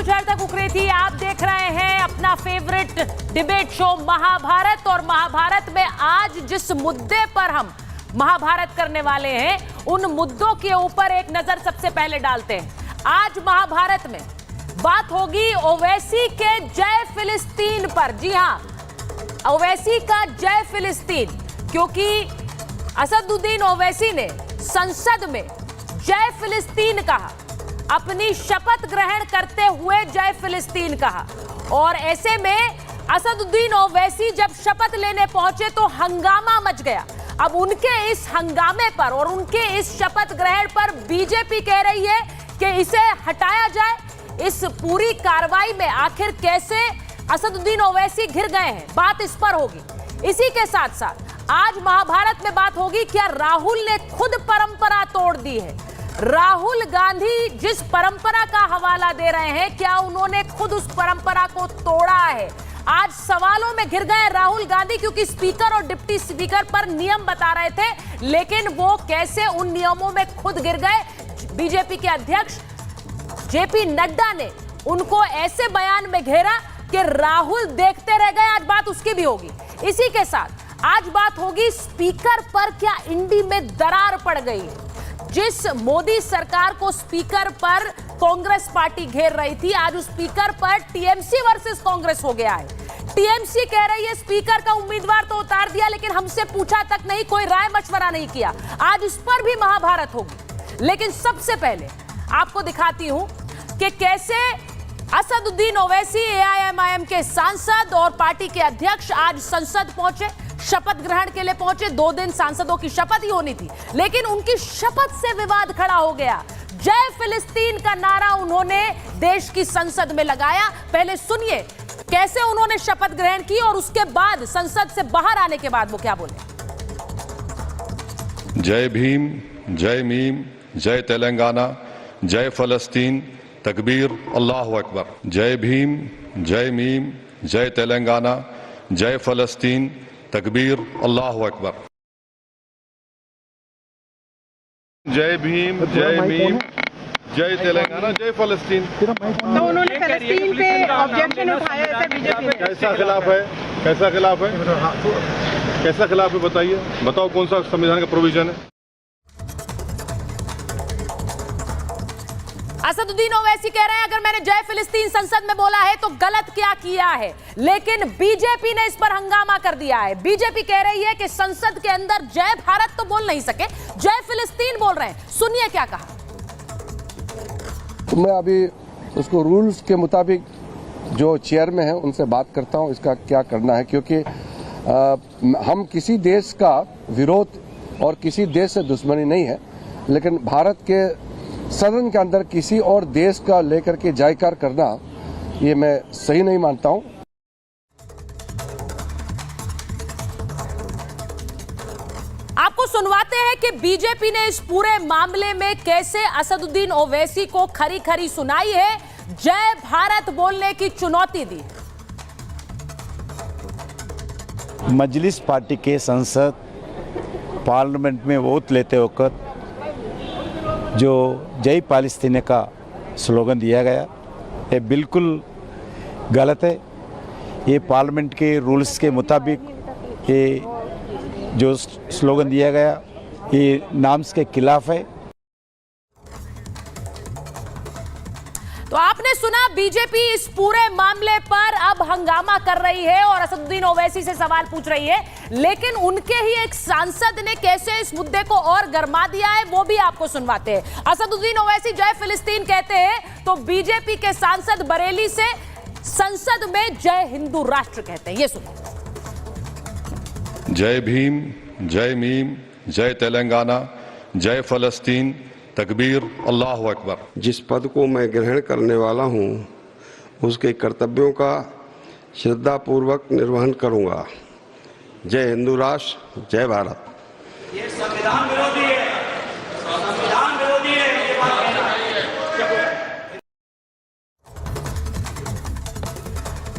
दोपहर तक उकरेती। आप देख रहे हैं अपना फेवरेट डिबेट शो महाभारत। और महाभारत में आज जिस मुद्दे पर हम महाभारत करने वाले हैं, उन मुद्दों के ऊपर एक नजर सबसे पहले डालते हैं। आज महाभारत में बात होगी ओवैसी के जय फिलिस्तीन पर। जी हां, ओवैसी का जय फिलिस्तीन, क्योंकि असदुद्दीन ओवैसी ने संसद में जय फिलिस्तीन कहा, अपनी शपथ ग्रहण करते हुए जय फिलिस्तीन कहा। और ऐसे में असदुद्दीन ओवैसी जब शपथ लेने पहुंचे तो हंगामा मच गया। अब उनके इस हंगामे पर और उनके इस शपथ ग्रहण पर बीजेपी कह रही है कि इसे हटाया जाए। इस पूरी कार्रवाई में आखिर कैसे असदुद्दीन ओवैसी घिर गए हैं, बात इस पर होगी। इसी के साथ साथ आज महाभारत में बात होगी, क्या राहुल ने खुद परंपरा तोड़ दी है? राहुल गांधी जिस परंपरा का हवाला दे रहे हैं, क्या उन्होंने खुद उस परंपरा को तोड़ा है? आज सवालों में घिर गए राहुल गांधी, क्योंकि स्पीकर और डिप्टी स्पीकर पर नियम बता रहे थे, लेकिन वो कैसे उन नियमों में खुद गिर गए। बीजेपी के अध्यक्ष जेपी नड्डा ने उनको ऐसे बयान में घेरा कि राहुल देखते रह गए। आज बात उसकी भी होगी। इसी के साथ आज बात होगी स्पीकर पर, क्या इंडी में दरार पड़ गई? जिस मोदी सरकार को स्पीकर पर कांग्रेस पार्टी घेर रही थी, आज उस स्पीकर पर टीएमसी वर्सेस कांग्रेस हो गया है। टीएमसी कह रही है स्पीकर का उम्मीदवार तो उतार दिया, लेकिन हमसे पूछा तक नहीं, कोई राय मशवरा नहीं किया। आज इस पर भी महाभारत होगी। लेकिन सबसे पहले आपको दिखाती हूं कि कैसे असदुद्दीन ओवैसी एआईएमआईएम के सांसद और पार्टी के अध्यक्ष आज संसद पहुंचे, शपथ ग्रहण के लिए पहुंचे। 2 दिन सांसदों की शपथ ही होनी थी, लेकिन उनकी शपथ से विवाद खड़ा हो गया। जय फिलिस्तीन का नारा उन्होंने देश की संसद में लगाया। पहले सुनिए कैसे उन्होंने शपथ ग्रहण की और उसके बाद संसद से बाहर आने के बाद वो क्या बोले। जय भीम, जय मीम, जय तेलंगाना, जय फलस्तीन, तकबीर, अल्लाहु अकबर। जय भीम, जय मीम, जय तेलंगाना, जय फलस्तीन, तकबीर, अल्लाहु अकबर। जय भीम, जय मीम, जय तेलंगाना, जय फलस्तीन। तो उन्होंने फलस्तीन पे ऑब्जेक्शन उठाया है बीजेपी ने। कैसा खिलाफ है? कैसा खिलाफ है? कैसा खिलाफ है बताइए, बताओ कौन सा संविधान का प्रोविजन है? असदुद्दीन ओवैसी कह रहे हैं अगर मैंने जय फिलिस्तीन संसद में बोला है तो गलत क्या किया है, लेकिन बीजेपी ने इस पर हंगामा कर दिया है। बीजेपी कह रही है कि संसद के अंदर जय भारत तो बोल नहीं सके, जय फिलिस्तीन बोल रहे हैं। सुनिए क्या कहा। तो मैं अभी उसको रूल्स के मुताबिक जो चेयर में है उनसे बात करता हूं, इसका क्या करना है, क्योंकि हम किसी देश का विरोध और किसी देश से दुश्मनी नहीं है, लेकिन भारत के सदन के अंदर किसी और देश का लेकर के जयकार करना ये मैं सही नहीं मानता हूं। आपको सुनवाते हैं कि बीजेपी ने इस पूरे मामले में कैसे असदुद्दीन ओवैसी को खरी खरी सुनाई है, जय भारत बोलने की चुनौती दी। मजलिस पार्टी के सांसद पार्लियामेंट में वोट लेते वक्त जो जय पालस्तीन का स्लोगन दिया गया, ये बिल्कुल गलत है। ये पार्लियामेंट के रूल्स के मुताबिक ये जो स्लोगन दिया गया ये नॉर्म्स के खिलाफ है। तो आपने सुना, बीजेपी इस पूरे मामले पर अब हंगामा कर रही है और असदुद्दीन ओवैसी से सवाल पूछ रही है, लेकिन उनके ही एक सांसद ने कैसे इस मुद्दे को और गरमा दिया है वो भी आपको सुनवाते हैं। असदुद्दीन ओवैसी जय फिलिस्तीन कहते हैं तो बीजेपी के सांसद बरेली से संसद में जय हिंदू राष्ट्र कहते हैं। ये सुनो। जय भीम, जय मीम, जय तेलंगाना, जय फलस्तीन, तकबीर, अल्लाहु अकबर। जिस पद को मैं ग्रहण करने वाला हूं, उसके कर्तव्यों का श्रद्धापूर्वक निर्वहन करूंगा। जय हिंदू राष्ट्र, जय भारत। ये संविधान विरोधी है, संविधान विरोधी है, ये बात कहना है।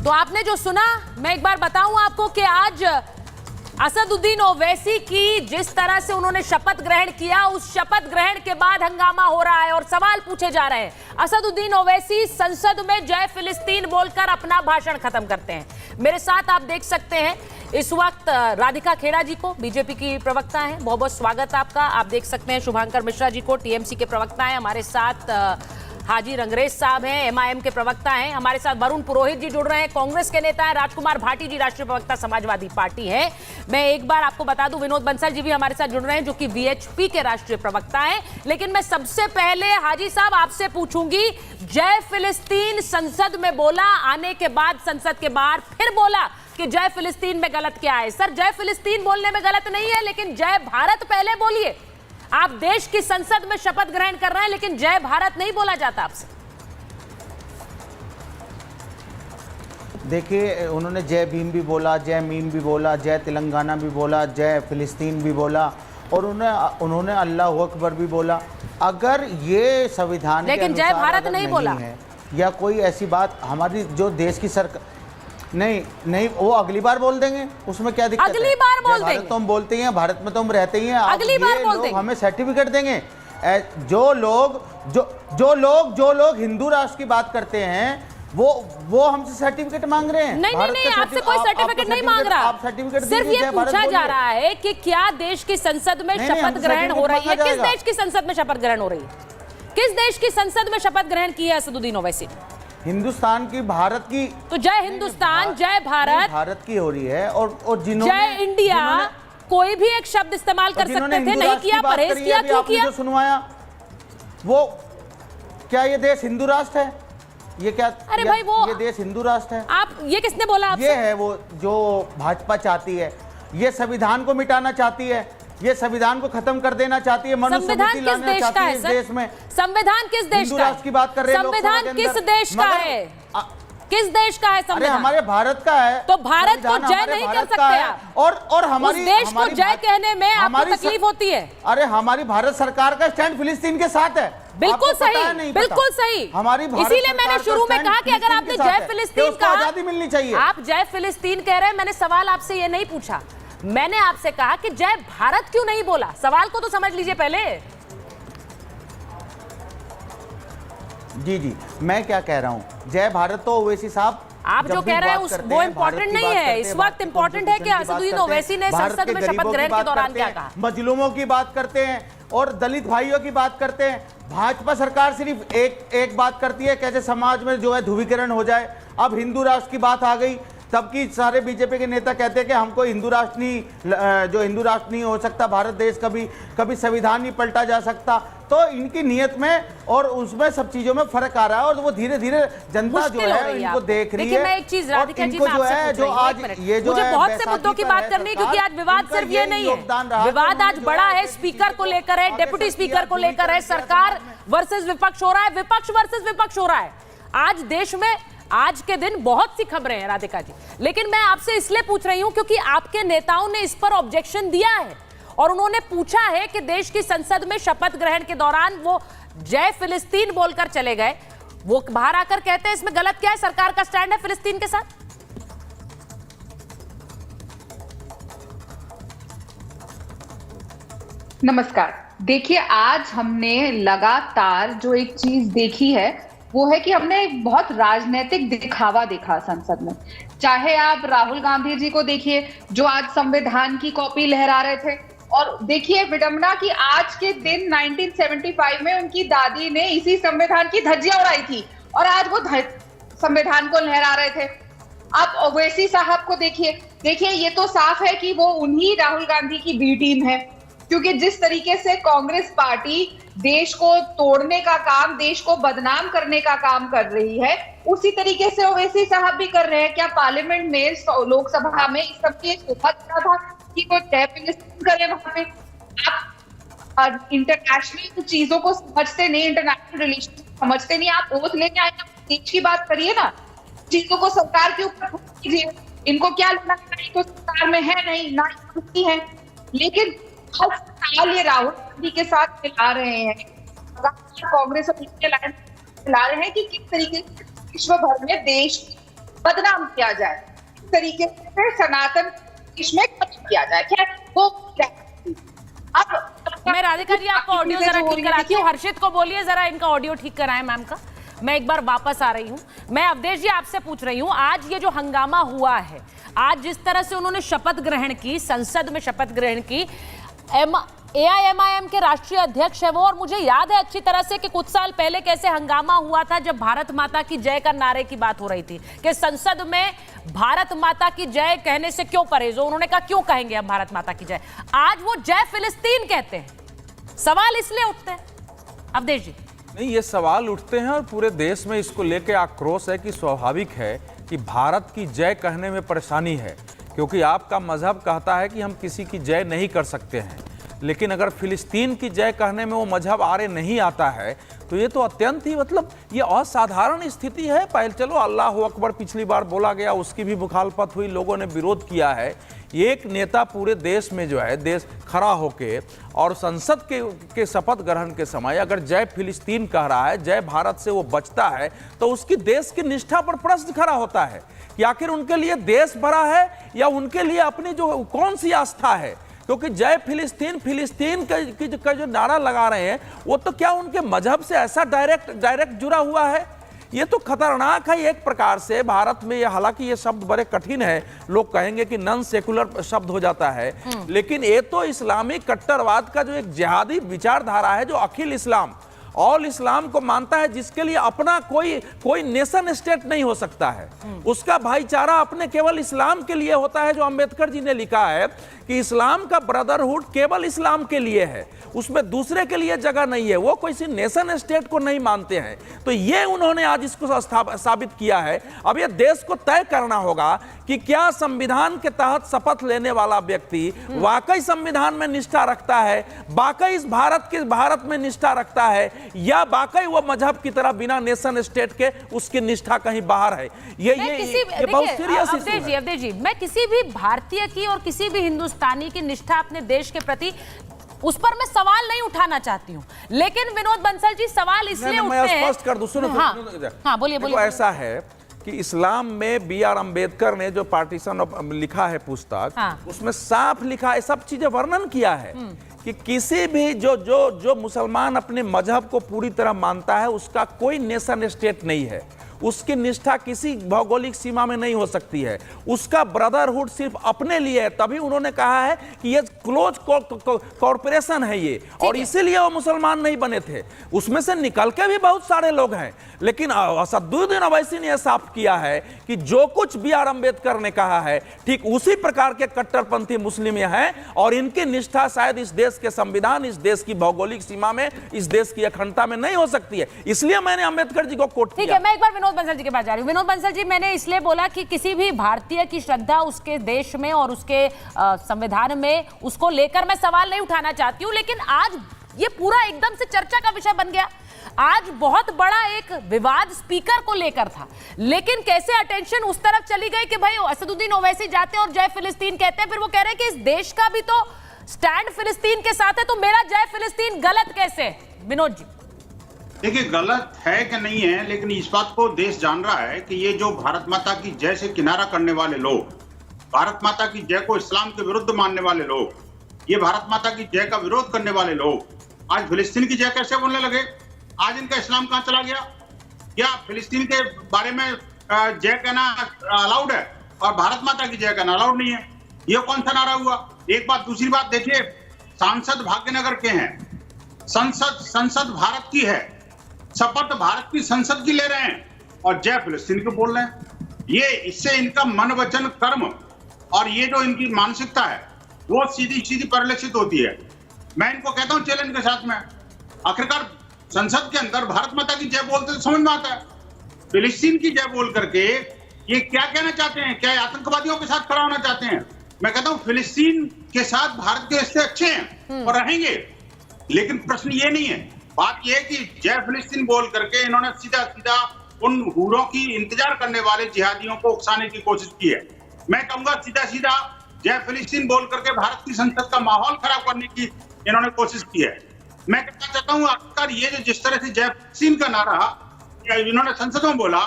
तो आपने जो सुना, मैं एक बार बताऊं आपको कि आज असदुद्दीन ओवैसी की जिस तरह से उन्होंने शपथ ग्रहण किया, उस शपथ ग्रहण के बाद हंगामा हो रहा है और सवाल पूछे जा रहे हैं। असदुद्दीन ओवैसी संसद में जय फिलिस्तीन बोलकर अपना भाषण खत्म करते हैं। मेरे साथ आप देख सकते हैं इस वक्त राधिका खेड़ा जी को, बीजेपी की प्रवक्ता हैं, बहुत बहुत स्वागत आपका। आप देख सकते हैं शुभांकर मिश्रा जी को, टीएमसी के प्रवक्ता हैं। हमारे साथ हाजी रंगरेज साहब हैं, एमआईएम के प्रवक्ता हैं। हमारे साथ वरुण पुरोहित जी जुड़ रहे हैं, कांग्रेस के नेता हैं। राजकुमार भाटी जी राष्ट्रीय प्रवक्ता समाजवादी पार्टी है। मैं एक बार आपको बता दूं, विनोद बंसल जी भी हमारे साथ जुड़ रहे हैं, जो कि वीएचपी के राष्ट्रीय प्रवक्ता हैं। लेकिन मैं सबसे पहले हाजी साहब आपसे पूछूंगी, जय फिलिस्तीन संसद में बोला, आने के बाद संसद के बाहर फिर बोला कि जय फिलिस्तीन में गलत क्या है। सर, जय फिलिस्तीन बोलने में गलत नहीं है, लेकिन जय भारत पहले बोलिए। आप देश की संसद में शपथ ग्रहण कर रहे हैं, लेकिन जय भारत नहीं बोला जाता आपसे। देखिए, उन्होंने जय भीम भी बोला, जय मीम भी बोला, जय तेलंगाना भी बोला, जय फिलिस्तीन भी बोला और उन्होंने अल्लाह अकबर भी बोला। अगर ये संविधान लेकिन जय भारत नहीं बोला है या कोई ऐसी बात हमारी जो देश की सरकार नहीं, वो अगली बार बोल देंगे, उसमें क्या दिक्कत है? अगली बार बोल देंगे तो हम बोलते हैं, भारत में तो हम रहते ही हैं। अगली बार बोल देंगे, हमें सर्टिफिकेट देंगे। जो लोग हिंदू राष्ट्र की बात करते हैं वो हमसे सर्टिफिकेट मांग रहे हैं। नहीं, आपसे कोई सर्टिफिकेट नहीं मांग रहा। आप सर्टिफिकेट सिर्फ ये पूछा जा रहा है कि क्या देश की संसद में शपथ ग्रहण हो रही है? किस देश की संसद में शपथ ग्रहण हो रही है? किस देश की संसद में शपथ ग्रहण की है असदुद्दीन ओवैसी? हिंदुस्तान की, भारत की। तो जय हिंदुस्तान, जय भारत की हो रही है। और जिन्होंने जय इंडिया कोई भी एक शब्द इस्तेमाल कर सकते थे, नहीं किया, परहेज किया, क्यों किया? जो सुनवाया वो क्या ये देश हिंदू राष्ट्र है? ये क्या? अरे भाई, वो ये देश हिंदू राष्ट्र है? आप ये किसने बोला आपसे? ये है वो जो भाजपा चाहती है, ये संविधान को मिटाना चाहती है, ये संविधान को खत्म कर देना चाहती है, मनुस्मृति लाना चाहती है इस देश में। संविधान किस देश का है? की बात कर रहे हैं। संविधान किस देश का है? किस देश का है संविधान? हमारे भारत का है। तो भारत को जय नहीं कर सकते आप। और हमारी उस देश को जय कहने में आपको तकलीफ होती है? अरे, हमारी भारत सरकार का स्टैंड फिलिस्तीन के साथ है। बिल्कुल सही, बिल्कुल सही। हमारी इसीलिए मैंने शुरू में कहा कि अगर आपने जय फिलिस्तीन कहा, आजादी मिलनी चाहिए। आप जय फिलिस्तीन कह रहे हैं, मैंने सवाल आपसे ये नहीं पूछा। मैंने आपसे कहा कि जय भारत क्यों नहीं बोला? सवाल को तो समझ लीजिए पहले। जी, मैं क्या कह रहा हूं, जय भारत तो ओवैसी साहब आप जो कह रहे हैं वो इम्पोर्टेंट नहीं है। इस वक्त इम्पोर्टेंट है कि असदुद्दीन ओवैसी ने संसद में शपथ ग्रहण के दौरान क्या कहा। मजलूमों की बात करते हैं और दलित भाइयों की बात करते हैं। भाजपा सरकार सिर्फ एक बात करती है, कैसे समाज में जो है ध्रुवीकरण हो जाए। अब हिंदू राष्ट्र की बात आ गई, तब की सारे बीजेपी के नेता कहते हैं कि हमको हिंदू राष्ट्र नहीं हो सकता, भारत देश कभी संविधान नहीं पलटा जा सकता। तो इनकी नियत में और उसमें सब चीजों में फर्क आ रहा है और वो धीरे धीरे जनता जो है इनको देख रही है। मैं एक चीज राधिका जी, जो है जो आज ये जो मुझे बहुत से मुद्दों की बात करनी है, क्योंकि आज विवाद सिर्फ ये नहीं है, विवाद आज बड़ा है, स्पीकर को लेकर है, डिप्टी स्पीकर को लेकर है, सरकार वर्सेस विपक्ष हो रहा है, विपक्ष वर्सेस विपक्ष हो रहा है। आज देश में आज के दिन बहुत सी खबरें हैं राधिका जी, लेकिन मैं आपसे इसलिए पूछ रही हूं क्योंकि आपके नेताओं ने इस पर ऑब्जेक्शन दिया है और उन्होंने पूछा है कि देश की संसद में शपथ ग्रहण के दौरान वो जय फिलिस्तीन बोलकर चले गए, वो बाहर आकर कहते हैं इसमें गलत क्या है? सरकार का स्टैंड है फिलिस्तीन के साथ। नमस्कार। देखिए, आज हमने लगातार जो एक चीज देखी है वो है कि हमने एक बहुत राजनीतिक दिखावा देखा संसद में। चाहे आप राहुल गांधी जी को देखिए जो आज संविधान की कॉपी लहरा रहे थे, और देखिए विडंबना कि आज के दिन 1975 में उनकी दादी ने इसी संविधान की धज्जियां उड़ाई थी और आज वो संविधान को लहरा रहे थे। आप ओवैसी साहब को देखिए ये तो साफ है कि वो उन्हीं राहुल गांधी की बी टीम है, क्योंकि जिस तरीके से कांग्रेस पार्टी देश को तोड़ने का काम, देश को बदनाम करने का काम कर रही है, उसी तरीके से ओवैसी साहब भी कर रहे हैं। क्या पार्लियामेंट में, लोकसभा में इस सबकी शोभा दिया था कि कोई जय फिलिस्तीन करे वहां पे? आप इंटरनेशनल चीजों को समझते नहीं, इंटरनेशनल रिलेशन समझते नहीं। आप ओथ लेके आए, देश की बात करिए ना, चीजों को सरकार के ऊपर कीजिए। इनको क्या लगना है, तो सरकार में है नहीं ना है, लेकिन हर साल ये राहुल गांधी के साथ मिला रहे हैं, कांग्रेस और इंडिया अलायंस मिला रहे हैं कि किस तरीके से विश्व भर में देश बदनाम किया जाए, किस तरीके से सनातन देश में खत्म किया जाए। क्या वो अब मैं राधिका जी आपका ऑडियो जरा ठीक कराती हूँ। हर्षित को बोलिए जरा इनका ऑडियो ठीक कराएं मैम का। मैं एक बार वापस आ रही हूँ। मैं अवधेश जी आपसे पूछ रही हूँ, आज ये जो हंगामा हुआ है, आज जिस तरह से उन्होंने शपथ ग्रहण की, संसद में शपथ ग्रहण की, AIMIM के राष्ट्रीय अध्यक्ष है वो, और मुझे याद है अच्छी तरह से कि कुछ साल पहले कैसे हंगामा हुआ था जब भारत माता की जय का नारे की बात हो रही थी कि संसद में भारत माता की जय कहने से क्यों परहेज हो। उन्होंने कहा क्यों कहेंगे हम भारत माता की जय। आज वो जय फिलिस्तीन कहते हैं। सवाल इसलिए उठते हैं अवधेश जी। नहीं, ये सवाल उठते हैं और पूरे देश में इसको लेके आक्रोश है कि स्वाभाविक है कि भारत की जय कहने में परेशानी है, क्योंकि आपका मजहब कहता है कि हम किसी की जय नहीं कर सकते हैं। लेकिन अगर फिलिस्तीन की जय कहने में वो मजहब आरे नहीं आता है तो ये तो अत्यंत ही मतलब ये असाधारण स्थिति है। पहले चलो अल्लाह अकबर पिछली बार बोला गया, उसकी भी मुखालफत हुई, लोगों ने विरोध किया है। एक नेता पूरे देश में जो है देश खड़ा होके और संसद के शपथ ग्रहण के समय अगर जय फिलिस्तीन कह रहा है, जय भारत से वो बचता है, तो उसकी देश की निष्ठा पर प्रश्न खड़ा होता है कि आखिर उनके लिए देश बड़ा है या उनके लिए अपनी जो कौन सी आस्था है। क्योंकि जय फिलिस्तीन का जो नारा लगा रहे हैं वो तो क्या उनके मजहब से ऐसा डायरेक्ट जुड़ा हुआ है। ये तो खतरनाक है एक प्रकार से भारत में। ये हालांकि ये शब्द बड़े कठिन है, लोग कहेंगे कि नॉन सेकुलर शब्द हो जाता है, लेकिन ये तो इस्लामिक कट्टरवाद का जो एक जिहादी विचारधारा है, जो अखिल इस्लाम ऑल इस्लाम को मानता है, जिसके लिए अपना कोई नेशन स्टेट नहीं हो सकता है। उसका भाईचारा अपने केवल इस्लाम के लिए होता है। जो अंबेडकर जी ने लिखा है कि इस्लाम का ब्रदरहुड केवल इस्लाम के लिए है, उसमें दूसरे के लिए जगह नहीं है। वो किसी नेशन स्टेट को नहीं मानते हैं। तो ये उन्होंने आज इसको साबित किया है। अब ये देश को तय करना होगा कि क्या संविधान के तहत शपथ लेने वाला व्यक्ति वाकई संविधान में निष्ठा रखता है, वाकई इस भारत में निष्ठा रखता है, या वाकई वो मजहब की तरह बिना नेशन स्टेट के उसकी निष्ठा कहीं बाहर है। ये बहुत सीरियस इशू है। अवधेश जी, मैं किसी भी भारतीय की और किसी भी हिंदुस्तानी की निष्ठा अपने देश के प्रति, उस पर मैं सवाल नहीं उठाना चाहती हूँ, लेकिन विनोद बंसल जी सवाल इसलिए उठते हैं। मैं स्पष्ट कर दूं, सुनो। हाँ, बोलिए। ऐसा है कि इस्लाम में BR अम्बेडकर ने जो पार्टीशन लिखा है पुस्तक, उसमें साफ लिखा है, सब चीजें वर्णन किया है कि किसी भी जो मुसलमान अपने मजहब को पूरी तरह मानता है उसका कोई नेशन स्टेट नहीं है। उसकी निष्ठा किसी भौगोलिक सीमा में नहीं हो सकती है। उसका ब्रदरहुड सिर्फ अपने लिए है। तभी उन्होंने कहा है कि ये क्लोज कॉर्पोरेशन है ये, और इसीलिए वो मुसलमान नहीं बने थे। उसमें से निकल के भी बहुत सारे लोग हैं, लेकिन असदुद्दीन ओवैसी ने यह साफ किया है कि जो कुछ BR अम्बेडकर ने कहा है ठीक उसी प्रकार के कट्टरपंथी मुस्लिम हैं, और इनकी निष्ठा शायद इस देश के संविधान, इस देश की भौगोलिक सीमा में, इस देश की अखंडता में नहीं हो सकती है। इसलिए मैंने अम्बेडकर जी को कोट किया। ठीक है, मैं एक बार विनोद बंसल जी के पास जा रही हूँ। विनोद बंसल जी, मैंने इसलिए बोला कि किसी भी भारतीय की श्रद्धा उसके देश में और उसके संविधान में, उसको लेकर मैं सवाल नहीं उठाना चाहती हूँ, लेकिन आज ये पूरा एकदम से चर्चा का विषय बन गया। आज बहुत बड़ा एक विवाद स्पीकर को लेकर था, लेकिन कैसे अटेंशन उस तरफ चली गई कि भाई असदुद्दीन ओवैसी जाते हैं और जय फिलिस्तीन कहते हैं, फिर वो कह रहे हैं कि इस देश का भी तो स्टैंड फिलिस्तीन के साथ है, तो मेरा जय फिलिस्तीन गलत कैसे? विनोद जी, देखिए, गलत है कि नहीं है, लेकिन इस बात को देश जान रहा है कि ये जो भारत माता की जय से किनारा करने वाले लोग, भारत माता की जय को इस्लाम के विरुद्ध मानने वाले लोग, ये भारत माता की जय का विरोध करने वाले लोग आज फिलिस्तीन की जय कैसे बोलने लगे? आज इनका इस्लाम कहां चला गया? क्या फिलिस्तीन के बारे में जय कहना अलाउड है और भारत माता की जय कहना अलाउड नहीं है? ये कौन सा नारा हुआ? एक बात। दूसरी बात देखिए, सांसद भाग्यनगर के हैं, संसद भारत की है, शपथ भारत की संसद की ले रहे हैं और जय फिलिस्तीन को बोल रहे हैं। ये इससे इनका मन वचन कर्म और ये जो इनकी मानसिकता है वो सीधी परिलक्षित होती है। मैं इनको कहता हूं चैलेंज के साथ में, आखिरकार संसद के अंदर भारत माता की जय बोलते तो समझ में आता है, फिलिस्तीन की जय बोल करके ये क्या कहना चाहते हैं? क्या आतंकवादियों के साथ खड़ा होना चाहते हैं? मैं कहता हूं फिलिस्तीन के साथ भारत के रिश्ते अच्छे हैं और रहेंगे, लेकिन प्रश्न ये नहीं है। बात यह है कि जय फिलिस्तीन बोल करके इन्होंने सीधा उन हूरों की इंतजार करने वाले जिहादियों को उकसाने की कोशिश की है। मैं कहूंगा सीधा जय फिलिस्तीन बोल करके भारत की संसद का माहौल खराब करने की इन्होंने कोशिश की है। मैं कहना चाहता हूं, आखिरकार ये जो जिस तरह से जय फिलिस्तीन का नारा इन्होंने संसद में बोला,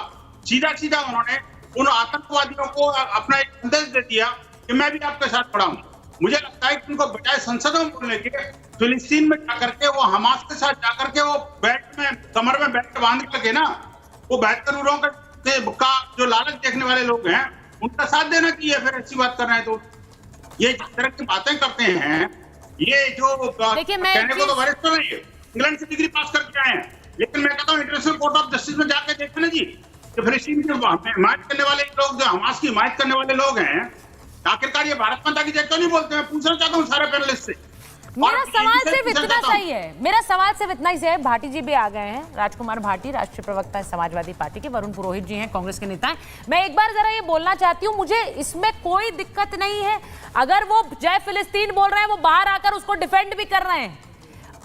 सीधा उन्होंने उन आतंकवादियों को अपना एक संदेश दे दिया कि मैं भी आपके साथ खड़ा हूँ। मुझे लगता है कि उनको बजाय संसद में बोलने के फिलिस्तीन में जाकर के वो हमास के साथ जाकर के वो बैठ में कमर में बैठ बांध करके ना वो बैठकर का जो लालच देखने वाले लोग हैं उनका साथ देना चाहिए। फिर ऐसी बात कर रहे हैं तो ये जिस तरह की बातें करते हैं, ये जो कहने को तो वरिष्ठ तो नहीं है, इंग्लैंड से डिग्री पास करके आए हैं, लेकिन मैं कहता हूँ इंटरनेशनल कोर्ट ऑफ जस्टिस में जाकर देखें ना जी कि फिलिस्तीन की हिमायत करने वाले लोग, जो हमास की हिमायत करने वाले लोग हैं, आखिरकार ये भारत माता की जय क्यों नहीं बोलते हैं? पूछना चाहता हूँ सारे पैनलिस्ट से। मेरा सवाल सिर्फ इतना सही है, मेरा सवाल सिर्फ इतना ही है। भाटी जी भी आ गए हैं, राजकुमार भाटी राष्ट्रीय प्रवक्ता है समाजवादी पार्टी के, वरुण पुरोहित जी हैं कांग्रेस के नेता हैं। मैं एक बार जरा ये बोलना चाहती हूँ, मुझे इसमें कोई दिक्कत नहीं है अगर वो जय फिलिस्तीन बोल रहे हैं, वो बाहर आकर उसको डिफेंड भी कर रहे हैं।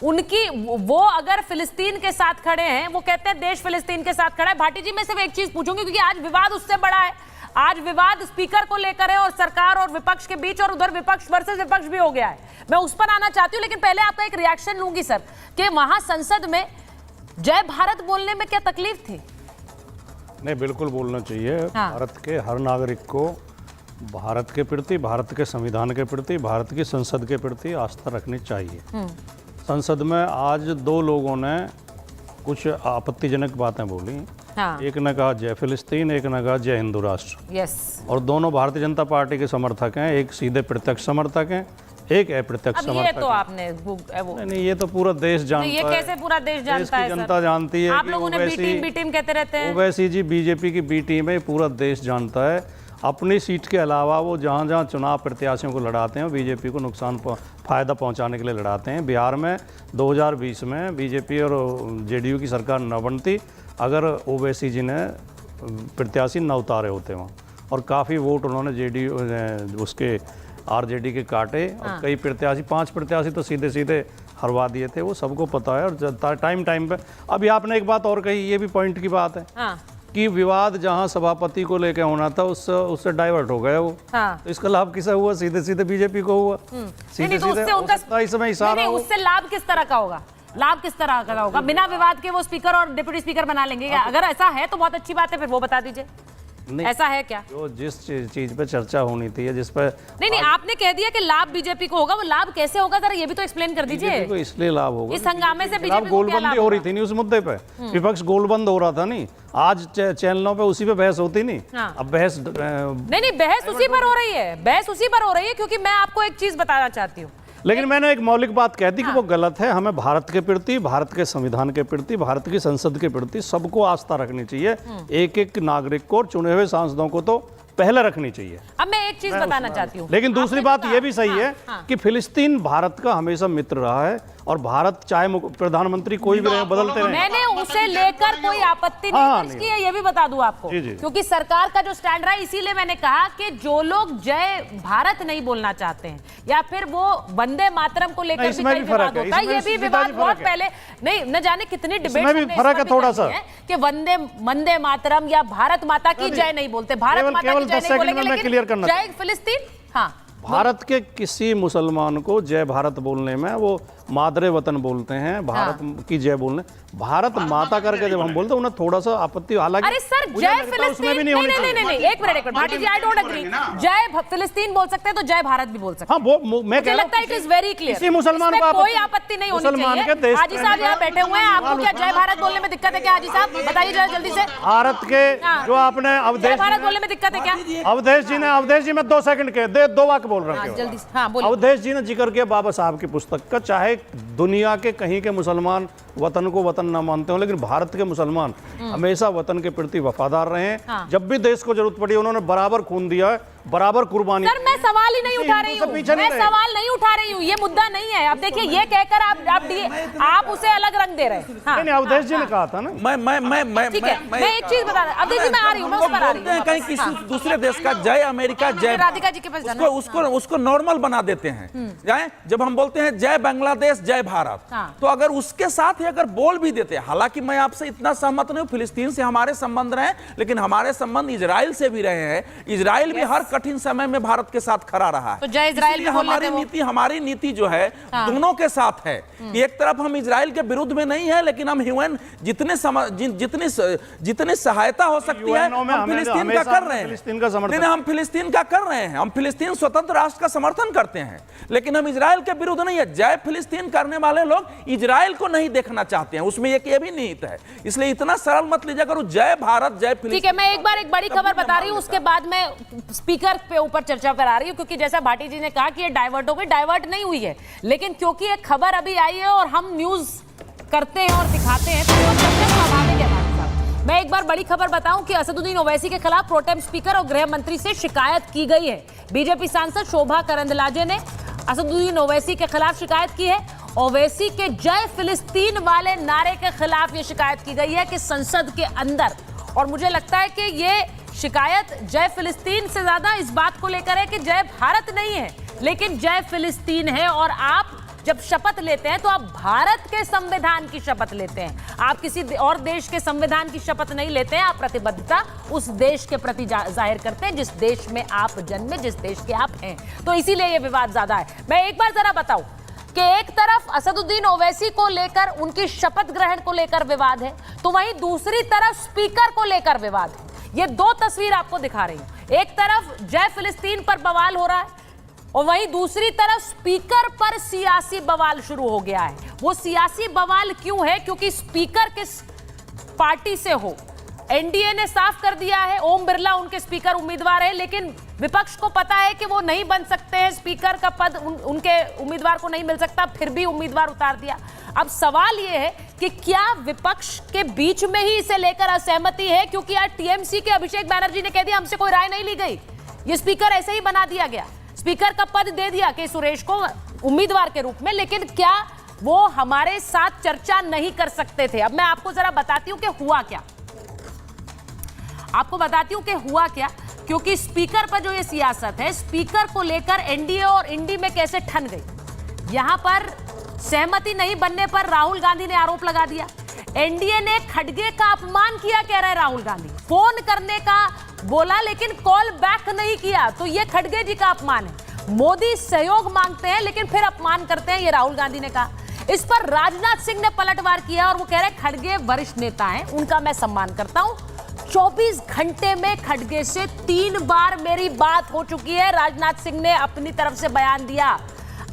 उनकी वो अगर फिलिस्तीन के साथ खड़े हैं, वो कहते हैं देश फिलिस्तीन के साथ खड़ा है। भाटी जी मैं सिर्फ एक चीज पूछूंगी, क्योंकि आज विवाद उससे बड़ा है, आज विवाद स्पीकर को लेकर है और सरकार और विपक्ष के बीच, और उधर विपक्ष वर्सेस विपक्ष भी हो गया है। मैं उस पर आना चाहती हूं, लेकिन पहले आपका एक रिएक्शन लूंगी सर, कि वहां संसद में जय भारत बोलने में क्या तकलीफ थी? नहीं, बिल्कुल बोलना चाहिए। हाँ। भारत के हर नागरिक को भारत के प्रति, भारत के संविधान के प्रति, भारत की संसद के प्रति आस्था रखनी चाहिए। संसद में आज दो लोगों ने कुछ आपत्तिजनक बातें बोली। हाँ। एक ने कहा जय फिलिस्तीन, एक ने कहा जय हिंदू राष्ट्र। यस। और दोनों भारतीय जनता पार्टी के समर्थक हैं, एक सीधे प्रत्यक्ष समर्थक हैं, एक अप्रत्यक्ष समर्थक। ये तो आपने वो नहीं, ये तो पूरा देश जानता है। ये कैसे पूरा देश जानता है? जनता जानती है। आप लोगों ने बी टीम कहते रहते हैं। ओवैसी जी बीजेपी की बी टीम है, पूरा देश जानता है। अपनी सीट के अलावा वो जहाँ जहाँ चुनाव प्रत्याशियों को लड़ाते हैं, बीजेपी को फायदा पहुंचाने के लिए लड़ाते हैं। बिहार में 2020 में बीजेपी और जेडीयू की सरकार न बनती अगर ओवैसी जी ने प्रत्याशी न उतारे होते वहाँ, और काफ़ी वोट उन्होंने जेडीयू उसके आरजेडी के काटे। और कई प्रत्याशी, 5 प्रत्याशी तो सीधे सीधे हरवा दिए थे, वो सबको पता है। और टाइम पे अभी आपने एक बात और कही, ये भी पॉइंट की बात है कि विवाद जहां सभापति को लेकर होना था उससे डाइवर्ट हो गया वो। तो इसका लाभ किसे हुआ? सीधे सीधे बीजेपी को हुआ। सीधे सीधे इशारा। उससे लाभ किस तरह का होगा? लाभ किस तरह का होगा? बिना विवाद के वो स्पीकर और डिप्टी स्पीकर बना लेंगे क्या? अगर ऐसा है तो बहुत अच्छी बात है, फिर वो बता दीजिए। ऐसा है क्या? जो जिस चीज पे चर्चा होनी थी, जिस पे नहीं, आपने कह दिया कि लाभ बीजेपी को होगा, वो लाभ कैसे होगा जरा ये भी तो एक्सप्लेन कर दीजिए। को इसलिए लाभ होगा, इस हंगामे से बीजेपी को गोलबंदी हो रही थी नहीं उस मुद्दे पे, विपक्ष गोलबंद हो रहा था नहीं। आज चैनलों पे उसी पे बहस होती नहीं। अब बहस नहीं, बहस उसी पर हो रही है, बहस उसी पर हो रही है, क्योंकि मैं आपको एक चीज बताना चाहती हूँ। लेकिन मैंने एक मौलिक बात कह दी कि वो गलत है। हमें भारत के प्रति, भारत के संविधान के प्रति, भारत की संसद के प्रति सबको आस्था रखनी चाहिए। एक एक नागरिक को और चुने हुए सांसदों को तो पहले रखनी चाहिए। अब मैं एक चीज बताना चाहती हूँ, लेकिन दूसरी बात यह भी सही है कि फिलिस्तीन भारत का हमेशा मित्र रहा है, और भारत चाहे प्रधानमंत्री कोई भी रहे, बदलते रहे। मैंने उसे लेकर कोई आपत्ति नहीं दर्ज की है, ये भी बता दूं आपको, क्योंकि सरकार का जो स्टैंड रहा है, इसीलिए मैंने कहा कि जो लोग जय भारत नहीं बोलना चाहते हैं या फिर वो वंदे मातरम को लेकर भी विवाद होता है, ये भी विवाद बहुत पहले नहीं, न जाने कितनी डिबेट फर्क है थोड़ा सा, कि वंदे मातरम या भारत माता की जय नहीं बोलते, भारत माता की जय नहीं बोलेंगे, लेकिन जय फिलिस्तीन। हाँ, भारत के किसी मुसलमान को जय भारत बोलने में वो मादरे वतन बोलते हैं, भारत की जय बोलने, भारत माता करके जब हम बोलते हैं उन्हें थोड़ा सा आपत्ति, हालांकि अरे सर जय फिलिस्तीन नहीं, एक minute Bhati ji, I don't agree. जय फिलिस्तीन बोल सकते हैं तो जय भारत भी बोल सकते हैं। हाँ, वो मैं कह रहा हूं, लगता है इट इज वेरी क्लियर, किसी मुसलमान को कोई आपत्ति नहीं होनी चाहिए। हाजी साहब यहाँ बैठे हुए हैं, आपको क्या जय भारत बोलने में दिक्कत है क्या? हाजी साहब बताइए जरा जल्दी से। भारत के जो आपने जय भारत बोलने में दिक्कत है क्या? अवधेश जी मैं 2 सेकंड के 2 वाक्य बोल रहा हूँ जल्दी। हाँ बोलिए। अवधेश जी ने जिक्र किया बाबा साहब की पुस्तक का, चाहे दुनिया के कहीं के मुसलमान वतन को वतन ना मानते हो, लेकिन भारत के मुसलमान हमेशा वतन के प्रति वफादार रहे हैं। जब भी देश को जरूरत पड़ी उन्होंने बराबर खून दिया है, बराबर कुर्बानी। सर मैं सवाल ही नहीं उठा रही हूँ, मैं सवाल नहीं उठा रही हूँ, ये मुद्दा नहीं है। अब देखिए ये कहकर आप उसे अलग रंग दे रहे हैं। नहीं, अवधेश जी ने कहा था ना। मैं ठीक है, मैं एक चीज बता रहा हूँ, अवधेश जी मैं आ रही हूँ, मैं उस पर आ रही हूँ। कहीं किसी दूसरे देश का जय अमेरिका, जय राधिका जी के पास जाना, उसको नॉर्मल बना देते हैं। जाए जब हम बोलते हैं जय बांग्लादेश, जय भारत, तो अगर उसके साथ ही अगर बोल भी देते हैं, हालांकि मैं आपसे इतना सहमत नहीं हूं, फिलिस्तीन से हमारे संबंध रहे, लेकिन हमारे संबंध इजराइल से भी रहे हैं। इजराइल भी हर कठिन समय में भारत के साथ खड़ा रहा है। तो जय इजराइल भी हमारी नीति हमारी नीति जो है दोनों के साथ है। एक तरफ हम इजराइल के विरुद्ध में नहीं है, लेकिन हम ह्यूमन जितनी सहायता हो सकती है हम फिलिस्तीन का कर रहे हैं। हम फिलिस्तीन का कर रहे हैं, हम फिलिस्तीन स्वतंत्र राष्ट्र का समर्थन करते हैं, लेकिन हम इजराइल के विरुद्ध नहीं है। जय फिलिस्तीन करने वाले लोग इजराइल को नहीं देखना चाहते हैं, उसमें एक ये भी निहित है। इसलिए इतना सरल मत लीजिए करो, जय भारत जय फिलिस्तीन। ठीक है, मैं एक बार एक बड़ी खबर बता रही हूं, उसके बाद मैं स्पीकर पे ऊपर चर्चा करा रही हूं, क्योंकि जैसा भाटी जी ने कहा कि ये डाइवर्ट हो गई, डाइवर्ट नहीं हुई है, लेकिन क्योंकि एक खबर अभी आई है और हम न्यूज करते हैं और दिखाते हैं तो स्वाभाविक है। मैं एक बार बड़ी खबर बताऊं कि असदुद्दीन ओवैसी के खिलाफ प्रोटेम स्पीकर और गृह मंत्री से शिकायत की गई है। बीजेपी सांसद शोभा करंदलाजे ने असदुद्दीन ओवैसी के खिलाफ शिकायत की है। ओवैसी के जय फिलिस्तीन वाले नारे के खिलाफ ये शिकायत की गई है कि संसद के अंदर, और मुझे लगता है कि ये शिकायत जय फिलिस्तीन से ज्यादा इस बात को लेकर है कि जय भारत नहीं है लेकिन जय फिलिस्तीन है। और आप जब शपथ लेते हैं तो आप भारत के संविधान की शपथ लेते हैं, आप किसी और देश के संविधान की शपथ नहीं लेते हैं। आप प्रतिबद्धता उस देश के प्रति जाहिर करते हैं जिस देश में आप जन्मे, जिस देश के आप हैं। तो इसीलिए यह विवाद ज्यादा है। मैं एक बार जरा बताऊं कि एक तरफ असदुद्दीन ओवैसी को लेकर, उनकी शपथ ग्रहण को लेकर विवाद है, तो वहीं दूसरी तरफ स्पीकर को लेकर विवाद है। ये दो तस्वीर आपको दिखा रही हूं। एक तरफ जय फिलिस्तीन पर बवाल हो रहा है और वहीं दूसरी तरफ स्पीकर पर सियासी बवाल शुरू हो गया है। वो सियासी बवाल क्यों है? क्योंकि स्पीकर किस पार्टी से हो, एनडीए ने साफ कर दिया है। ओम बिरला उनके स्पीकर उम्मीदवार है, लेकिन विपक्ष को पता है कि वो नहीं बन सकते हैं, स्पीकर का पद उनके उम्मीदवार को नहीं मिल सकता, फिर भी उम्मीदवार उतार दिया। अब सवाल ये है कि क्या विपक्ष के बीच में ही इसे लेकर असहमति है? क्योंकि आज टीएमसी के अभिषेक बैनर्जी ने कह दिया हमसे कोई राय नहीं ली गई, ये स्पीकर ऐसे ही बना दिया गया, स्पीकर का पद दे दिया के सुरेश को उम्मीदवार के रूप में, लेकिन क्या वो हमारे साथ चर्चा नहीं कर सकते थे? अब मैं आपको जरा बताती हूं कि हुआ क्या, आपको बताती हूं कि हुआ क्या, क्योंकि स्पीकर पर जो ये सियासत है, स्पीकर को लेकर एनडीए और इंडी में कैसे ठन गई। यहां पर सहमति नहीं बनने पर राहुल गांधी ने आरोप लगा दिया, एनडीए ने खड़गे का अपमान किया, कह रहे राहुल गांधी, फोन करने का बोला लेकिन कॉल बैक नहीं किया, तो ये खड़गे जी का अपमान है। मोदी सहयोग मांगते हैं लेकिन फिर अपमान करते हैं, ये राहुल गांधी ने कहा। इस पर राजनाथ सिंह ने पलटवार किया और वो कह रहे खड़गे वरिष्ठ नेता हैं, उनका मैं सम्मान करता हूं। 24 घंटे में खड़गे से 3 बार मेरी बात हो चुकी है, राजनाथ सिंह ने अपनी तरफ से बयान दिया।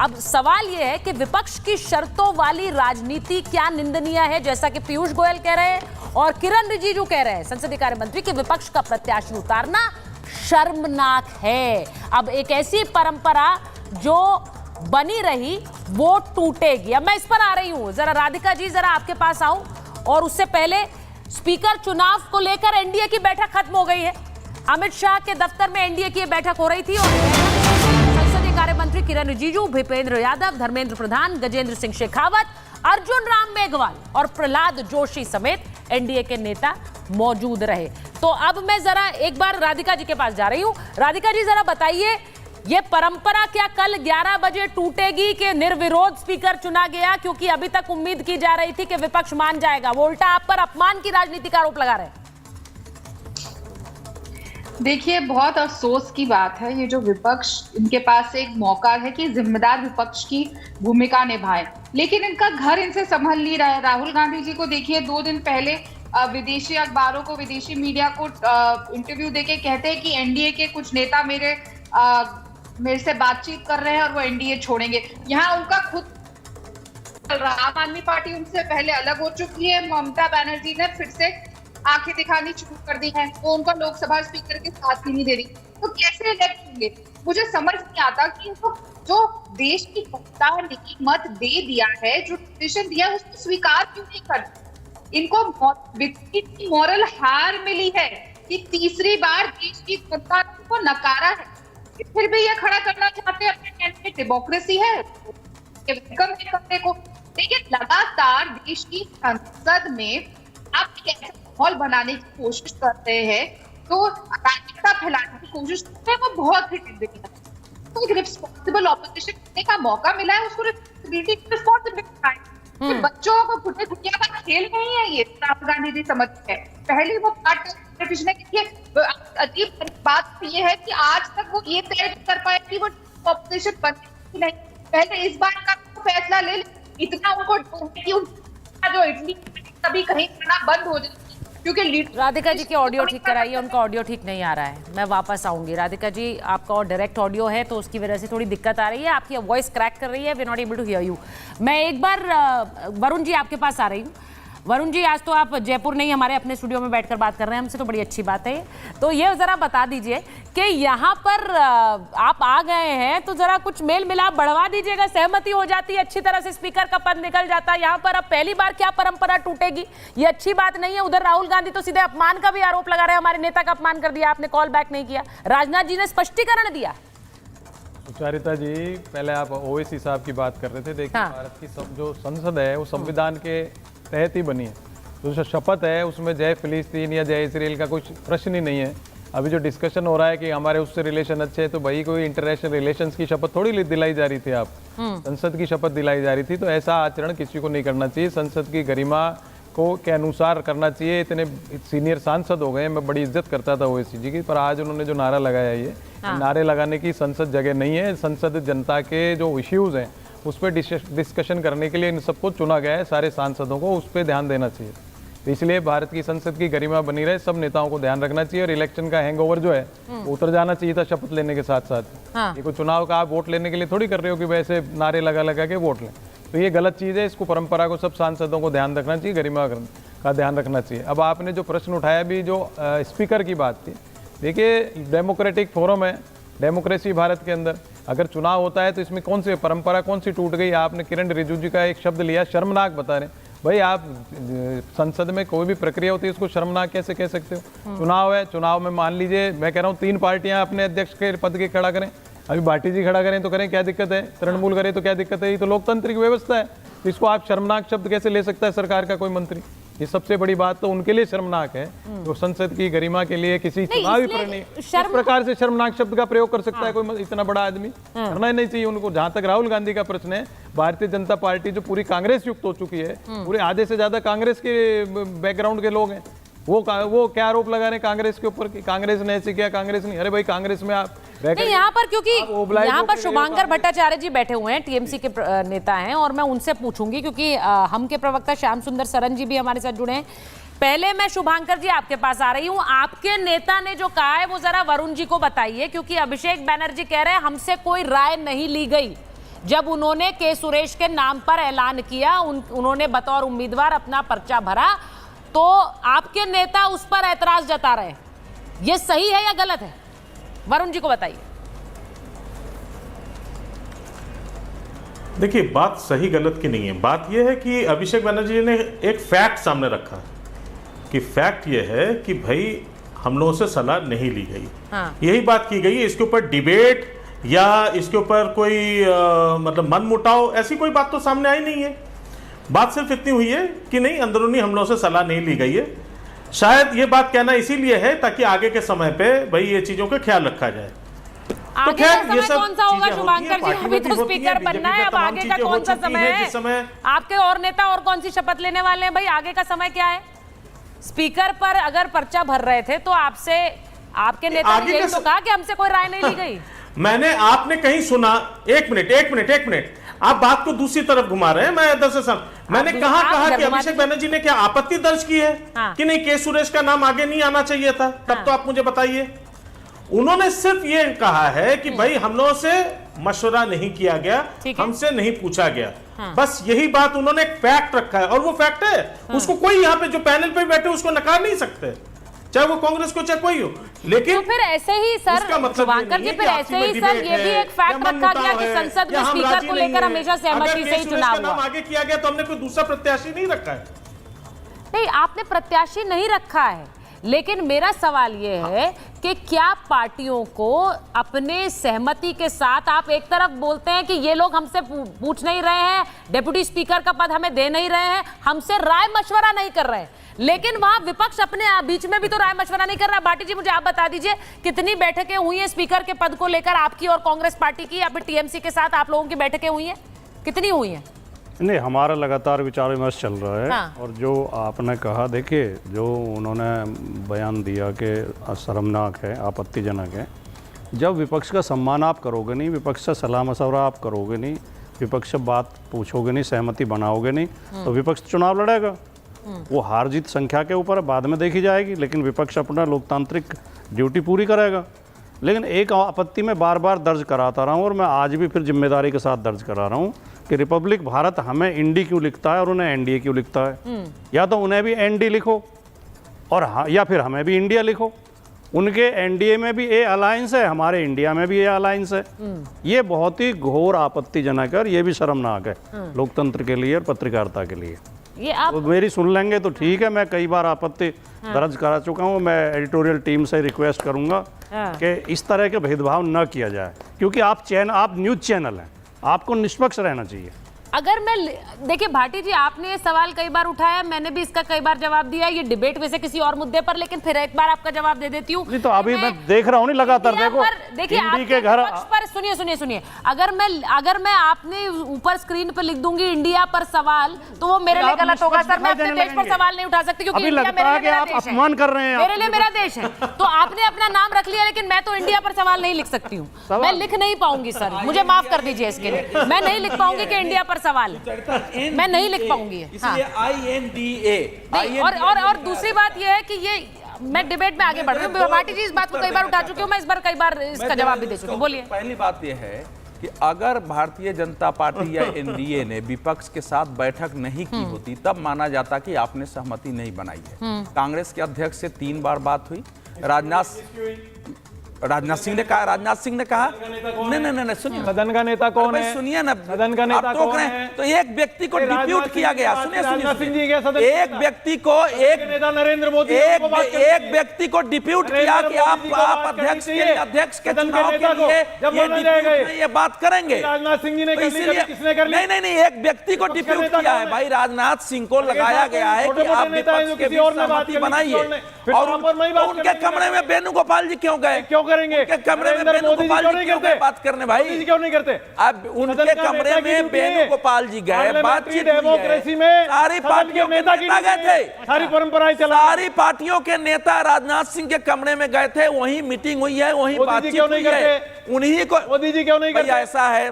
अब सवाल यह है कि विपक्ष की शर्तों वाली राजनीति क्या निंदनीय है, जैसा कि पीयूष गोयल कह रहे हैं और किरण रिजिजू कह रहे हैं, संसदीय कार्य मंत्री, कि विपक्ष का प्रत्याशी उतारना शर्मनाक है। अब एक ऐसी परंपरा जो बनी रही वो टूटेगी। अब मैं इस पर आ रही हूं, जरा राधिका जी जरा आपके पास आऊं, और उससे पहले स्पीकर चुनाव को लेकर एनडीए की बैठक खत्म हो गई है। अमित शाह के दफ्तर में एनडीए की बैठक हो रही थी और संसदीय कार्य मंत्री किरण रिजिजू, भूपेंद्र यादव, धर्मेंद्र प्रधान, गजेंद्र सिंह शेखावत, अर्जुन राम मेघवाल और प्रहलाद जोशी समेत एनडीए के नेता मौजूद रहे। तो अब मैं जरा एक बार राधिका जी के पास जा रही हूं। राधिका जी जरा बताइए, ये परंपरा क्या कल 11 बजे टूटेगी कि निर्विरोध स्पीकर चुना गया? क्योंकि अभी तक उम्मीद की जा रही थी कि विपक्ष मान जाएगा, वो उल्टा आप पर अपमान की राजनीति का आरोप लगा रहे हैं। देखिए, बहुत अफसोस की बात है, ये जो विपक्ष, इनके पास एक मौका है कि जिम्मेदार विपक्ष की भूमिका निभाए, लेकिन इनका घर इनसे संभल नहीं रहा है। राहुल गांधी जी को देखिए, 2 दिन पहले विदेशी अखबारों को, विदेशी मीडिया को इंटरव्यू देके कहते हैं कि एनडीए के कुछ नेता मेरे से बातचीत कर रहे हैं और वो एनडीए छोड़ेंगे। यहाँ उनका खुद चल रहा, आम आदमी पार्टी उनसे पहले अलग हो चुकी है, ममता बनर्जी ने फिर से आंखें दिखानी शुरू कर दी है, वो उनका लोकसभा स्पीकर के साथ ही नहीं दे रही, तो कैसे इलेक्ट होंगे? मुझे समझ नहीं आता कि इनको जो देश की जनता ने मत दे दिया है, जो डिसीजन दिया है, उसको स्वीकार क्यों नहीं करते? इनको मॉरल हार मिली है कि तीसरी बार देश की जनता को नकारा है, फिर भी ये खड़ा करना चाहते हैं अपने कैंडिडेट। डेमोक्रेसी है, वेलकम है करने को, लेकिन लगातार देश की संसद में आप कैसे माहौल बनाने की कोशिश करते हैं, तो अराजकता फैलाने की कोशिश करते हैं, वो बहुत ही टिप्पणी है। तो एक रिस्पॉन्सिबल ऑपोजिशन करने का मौका मिला है, उसको रिस्पॉन्सिबिलिटी उठाएं। बच्चों को फुटे फुटिया का खेल नहीं है ये, राहुल गांधी जी समझते हैं। पहले वो पिछले अजीब बात ये है कि आज तक वो ये तय कर पाए कि वो ऑपोजिशन बने नहीं, पहले इस बार का फैसला ले, इतना उनको कि उनका जो इटली कभी कहीं खाना बंद हो जाए, क्योंकि राधिका जी की ऑडियो ठीक कराइए, उनका ऑडियो ठीक नहीं आ रहा है। मैं वापस आऊंगी। राधिका जी, आपका डायरेक्ट ऑडियो है तो उसकी वजह से थोड़ी दिक्कत आ रही है, आपकी वॉइस क्रैक कर रही है, we not able to hear you. मैं एक बार वरुण जी आपके पास आ रही हूँ। वरुण जी, आज तो आप जयपुर नहीं, हमारे अपने स्टूडियो में बैठकर बात कर रहे हैं हमसे, तो बड़ी अच्छी बात है। तो ये जरा बता दीजिए कि यहाँ पर आप आ गए हैं तो जरा कुछ मेल मिलाप बढ़वा दीजिएगा, सहमति हो जाती है, अच्छी तरह से स्पीकर का पद निकल जाता है। यहाँ पर अब पहली बार क्या परंपरा टूटेगी, ये अच्छी बात नहीं है। उधर राहुल गांधी तो सीधे अपमान का भी आरोप लगा रहे हैं, हमारे नेता का अपमान कर दिया, आपने कॉल बैक नहीं किया। राजनाथ जी ने स्पष्टीकरण दिया। सुचारिता जी, पहले आप ओवैसी साहब की बात कर रहे थे। देखिए, भारत की जो संसद है वो संविधान के तहत ही बनी है। तो जो शपथ है उसमें जय फिलिस्तीन या जय इसराइल का कुछ प्रश्न ही नहीं है। अभी जो डिस्कशन हो रहा है कि हमारे उससे रिलेशन अच्छे हैं, तो भाई कोई इंटरनेशनल रिलेशंस की शपथ थोड़ी दिलाई जा रही थी, आप संसद की शपथ दिलाई जा रही थी। तो ऐसा आचरण किसी को नहीं करना चाहिए, संसद की गरिमा को के अनुसार करना चाहिए। इतने सीनियर सांसद हो गए, मैं बड़ी इज्जत करता था ओवैसी जी की, पर आज उन्होंने जो नारा लगाया, ये नारे लगाने की संसद जगह नहीं है। संसद जनता के जो इश्यूज हैं उस पर डिस्कशन करने के लिए इन सबको चुना गया है, सारे सांसदों को उस पर ध्यान देना चाहिए। तो इसलिए भारत की संसद की गरिमा बनी रहे, सब नेताओं को ध्यान रखना चाहिए। और इलेक्शन का हैंगओवर जो है वो उतर जाना चाहिए था शपथ लेने के साथ साथ। ये कोई चुनाव का आप वोट लेने के लिए थोड़ी कर रहे हो कि वैसे नारे लगा लगा के वोट लें, तो ये गलत चीज़ है। इसको परंपरा को सब सांसदों को ध्यान रखना चाहिए, गरिमा का ध्यान रखना चाहिए। अब आपने जो प्रश्न उठाया भी, जो स्पीकर की बात थी, देखिए डेमोक्रेटिक फोरम है, डेमोक्रेसी भारत के अंदर, अगर चुनाव होता है तो इसमें कौन सी परंपरा कौन सी टूट गई। आपने किरण रिजिजू जी का एक शब्द लिया, शर्मनाक बता रहे। भाई आप संसद में कोई भी प्रक्रिया होती है उसको शर्मनाक कैसे कह सकते हो। चुनाव है, चुनाव में मान लीजिए, मैं कह रहा हूँ 3 पार्टियां अपने अध्यक्ष के पद के खड़ा करें, अभी भाटी जी खड़ा करें तो करें, क्या दिक्कत है, तृणमूल करें तो क्या दिक्कत है, ये तो लोकतांत्रिक व्यवस्था है। तो इसको आप शर्मनाक शब्द कैसे ले सकता है सरकार का कोई मंत्री। ये सबसे बड़ी बात तो उनके लिए शर्मनाक है, तो संसद की गरिमा के लिए किसी चुनावी इस प्रकार से शर्मनाक शब्द का प्रयोग कर सकता है कोई इतना बड़ा आदमी। करना ही नहीं चाहिए उनको। जहां तक राहुल गांधी का प्रश्न है, भारतीय जनता पार्टी जो पूरी कांग्रेस युक्त हो चुकी है, पूरे आधे से ज्यादा कांग्रेस के बैकग्राउंड के लोग हैं, वो क्या आरोप लगा रहे हैं कांग्रेस के ऊपर कि कांग्रेस ने ऐसे किया, कांग्रेस नहीं। अरे भाई, कांग्रेस में आप नहीं, यहाँ पर क्योंकि यहाँ पर शुभांकर भट्टाचार्य जी बैठे हुए हैं, टीएमसी के नेता हैं, और मैं उनसे पूछूंगी क्योंकि हम के प्रवक्ता श्याम सुंदर सरन जी भी हमारे साथ जुड़े हैं। पहले मैं शुभांकर जी आपके पास आ रही हूँ। आपके नेता ने जो कहा है वो जरा वरुण जी को बताइए, क्योंकि अभिषेक बैनर्जी कह रहे हैं हमसे कोई राय नहीं ली गई। जब उन्होंने के सुरेश के नाम पर ऐलान किया, उन्होंने बतौर उम्मीदवार अपना पर्चा भरा, तो आपके नेता उस पर ऐतराज जता रहे हैं। ये सही है या गलत है? वरुण जी को बताइए। देखिए, बात सही गलत की नहीं है। बात यह है कि अभिषेक बनर्जी जी ने एक फैक्ट सामने रखा कि फैक्ट यह है कि भाई हम लोगों से सलाह नहीं ली गई। यही बात की गई है। इसके ऊपर डिबेट या इसके ऊपर कोई मतलब मनमुटाव, ऐसी कोई बात तो सामने आई नहीं है। बात सिर्फ इतनी हुई है कि नहीं, अंदरूनी हम लोगों से सलाह नहीं ली गई है। शायद ये बात कहना इसीलिए है ताकि आगे के समय पे भाई ये चीजों का ख्याल रखा जाए। आगे का समय कौन सा होगा शुभांकर जी? अभी तो स्पीकर बनना है, अब आगे का कौन सा समय है? आपके और नेता और कौन सी शपथ लेने वाले हैं? भाई आगे का समय क्या है? स्पीकर पर अगर पर्चा भर रहे थे तो आपसे आपके नेता ने यही तो कहा कि हमसे कोई राय नहीं ली गई। मैंने आपने कहीं सुना? एक मिनट, आप बात को दूसरी तरफ घुमा रहे हैं। मैं दरअसल मैंने कहा कि अभिषेक बनर्जी ने क्या आपत्ति दर्ज की है कि नहीं, के सुरेश का नाम आगे नहीं आना चाहिए था? तब तो आप मुझे बताइए। उन्होंने सिर्फ ये कहा है कि भाई हम लोगों से मशवरा नहीं किया गया, हमसे नहीं पूछा गया। बस यही बात उन्होंने एक फैक्ट रखा है, और वो फैक्ट है, उसको कोई यहाँ पे जो पैनल पे बैठे उसको नकार नहीं सकते, चाहे वो कांग्रेस को चाहे कोई हो। लेकिन तो फिर ऐसे ही सर शुभांकर जी, फिर ऐसे ही सर ये भी एक फैक्ट रखा गया कि संसद में स्पीकर को लेकर हमेशा सहमति से ही चुनाव हुआ। आगे किया गया तो हमने कोई दूसरा प्रत्याशी नहीं रखा है। नहीं, आपने प्रत्याशी नहीं रखा है, लेकिन मेरा सवाल ये है कि क्या पार्टियों को अपने सहमति के साथ, आप एक तरफ बोलते हैं कि ये लोग हमसे पूछ नहीं रहे हैं, डेप्यूटी स्पीकर का पद हमें दे नहीं रहे हैं, हमसे राय मशवरा नहीं कर रहे हैं, लेकिन वहां विपक्ष अपने बीच में भी तो राय मशवरा नहीं कर रहा। भाटी जी, मुझे आप बता दीजिए कितनी बैठकें हुई हैं स्पीकर के पद को लेकर आपकी और कांग्रेस पार्टी की, या फिर टीएमसी के साथ आप लोगों की बैठकें हुई हैं? कितनी हुई हैं? नहीं, हमारा लगातार विचार विमर्श चल रहा है। और जो आपने कहा, देखिए जो उन्होंने बयान दिया कि शर्मनाक है, आपत्तिजनक है, जब विपक्ष का सम्मान आप करोगे नहीं, विपक्ष से सलाह मशवरा आप करोगे नहीं, विपक्ष से बात पूछोगे नहीं, सहमति बनाओगे नहीं, तो विपक्ष चुनाव लड़ेगा। वो हार जीत संख्या के ऊपर बाद में देखी जाएगी, लेकिन विपक्ष अपना लोकतांत्रिक ड्यूटी पूरी करेगा। लेकिन एक आपत्ति मैं बार बार दर्ज कराता रहा हूँ, और मैं आज भी फिर जिम्मेदारी के साथ दर्ज करा रहा हूँ कि रिपब्लिक भारत हमें इंडी क्यों लिखता है और उन्हें एनडीए क्यों लिखता है। या तो उन्हें भी एनडी लिखो और या फिर हमें भी इंडिया लिखो। उनके एनडीए में भी ए अलायंस है, हमारे इंडिया में भी ए अलायंस है। ये बहुत ही घोर आपत्तिजनक है और ये भी शर्मनाक है लोकतंत्र के लिए और पत्रकारिता के लिए। ये आप मेरी सुन लेंगे तो ठीक है, मैं कई बार आपत्ति दर्ज करा चुका हूँ। मैं एडिटोरियल टीम से रिक्वेस्ट करूंगा कि इस तरह के भेदभाव न किया जाए, क्योंकि आप न्यूज चैनल हैं, आपको निष्पक्ष रहना चाहिए। अगर मैं देखिए भाटी जी, आपने ये सवाल कई बार उठाया, मैंने भी इसका कई बार जवाब दिया, ये डिबेट वैसे किसी और मुद्दे पर, लेकिन फिर एक बार आपका जवाब दे देती हूँ। नहीं तो अभी मैं देख रहा हूँ नहीं लगातार, देखो देखिए आपके घर पर सुनिए, अगर मैं आपने ऊपर स्क्रीन पर लिख दूंगी इंडिया पर सवाल, तो वो मेरे लिए गलत होगा सर। मैं अपने देश पर सवाल नहीं उठा सकती, क्योंकि इंडिया मेरे लिए मेरा देश है, अपमान कर रहे हैं, मेरे लिए मेरा देश है। तो आपने अपना नाम रख लिया, लेकिन मैं तो इंडिया पर सवाल नहीं लिख सकती हूँ, मैं लिख नहीं पाऊंगी सर, मुझे माफ कर दीजिए इसके लिए। मैं नहीं लिख पाऊंगी कि इंडिया पर सवाल है, मैं नहीं लिख पाऊंगी। इसलिए INDA। और दूसरी बात यह है कि ये मैं डिबेट में आगे बढ़ रही हूँ। भाटी जी इस बात को कई बार उठा चुकी हूँ, मैं इस बार कई बार इसका जवाब भी दे चुकी हूँ। बोलिए। पहली बात यह है कि अगर भारतीय जनता पार्टी या एनडीए ने विपक्ष के साथ बैठक नहीं की होती, तब माना जाता कि आपने सहमति नहीं बनाई है। कांग्रेस के अध्यक्ष से 3 बार बात हुई। राजनाथ सिंह ने कहा नहीं सुनिए, सदन का नेता कौन है? सुनिए ना, सदन का नेता कौन है? तो एक व्यक्ति को डिप्यूट किया गया। सुनिए, एक व्यक्ति को नरेंद्र मोदी एक व्यक्ति को डिप्यूट किया कि आप अध्यक्ष के चुनाव के लिए ये बात करेंगे। राजनाथ सिंह जी ने किसने कर लिया? नहीं, एक व्यक्ति को डिप्यूट किया है भाई। राजनाथ सिंह को लगाया गया है कि आप विपक्ष के बीच सहमति बनाइए, और उनके कमरे में वेणुगोपाल जी क्यों गए? क्यों करेंगे? कमरे में वेणुगोपाल जी क्यों गए बात करने? भाई क्यों नहीं करते? अब उनके कमरे में वेणुगोपाल जी गए, बातचीत डेमोक्रेसी में सारी पार्टियों के नेता गए थे, सारी परंपराएं चला, सारी पार्टियों के नेता राजनाथ सिंह के कमरे में गए थे, वहीं मीटिंग हुई है, वहीं बातचीत हुई है। उन्हीं को मोदी जी क्यों नहीं करते? ऐसा है।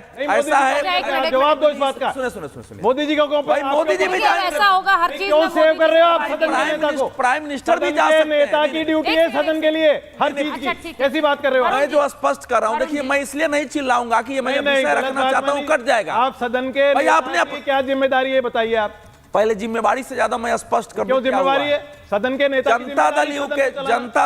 जवाब दो इस बात का। सुने मोदी जी को भाई, मोदी जी भी ऐसा होगा हर चीज क्यों सेव कर रहे हो आप सदन के नेता को? प्राइम मिनिस्टर भी जा सकते हैं। नेता की ड्यूटी है सदन के लिए हर चीज की। कैसी बात कर रहे हो? मैं जो स्पष्ट कर रहा हूँ, देखिए मैं इसलिए नहीं चिल्लाऊंगा कि ये मैं विषय रखना चाहता हूँ, कट जाएगा। आप सदन के भाई आपने क्या जिम्मेदारी है बताइए आप। पहले जिम्मेवारी से ज्यादा मैं स्पष्ट कर दूं। क्यों जिम्मेवारी है? सदन के नेता जनता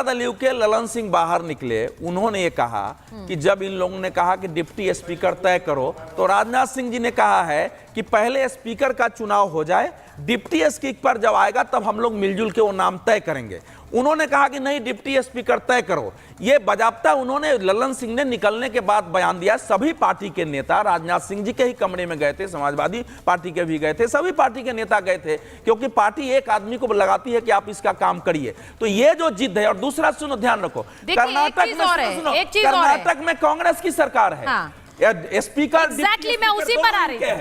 दल यू के ललन सिंह बाहर निकले, उन्होंने ये कहा कि जब इन लोगों ने कहा कि डिप्टी स्पीकर तय करो, तो राजनाथ सिंह जी ने कहा है कि पहले स्पीकर का चुनाव हो जाए, डिप्टी स्पीकर जब आएगा तब हम लोग मिलजुल के वो नाम तय करेंगे। उन्होंने कहा कि नहीं, डिप्टी स्पीकर तय करो। ये बजाबता उन्होंने ललन सिंह ने निकलने के बाद बयान दिया। सभी पार्टी के नेता राजनाथ सिंह जी के ही कमरे में गए थे, समाजवादी पार्टी के भी गए थे, सभी पार्टी के नेता गए थे, क्योंकि पार्टी एक आदमी को लगाती है कि आप इसका काम करिए। तो ये जो जिद है, और दूसरा सुनो, ध्यान रखो, कर्नाटक में कांग्रेस की सरकार है, स्पीकर मैं उसी पर आ रही हूं।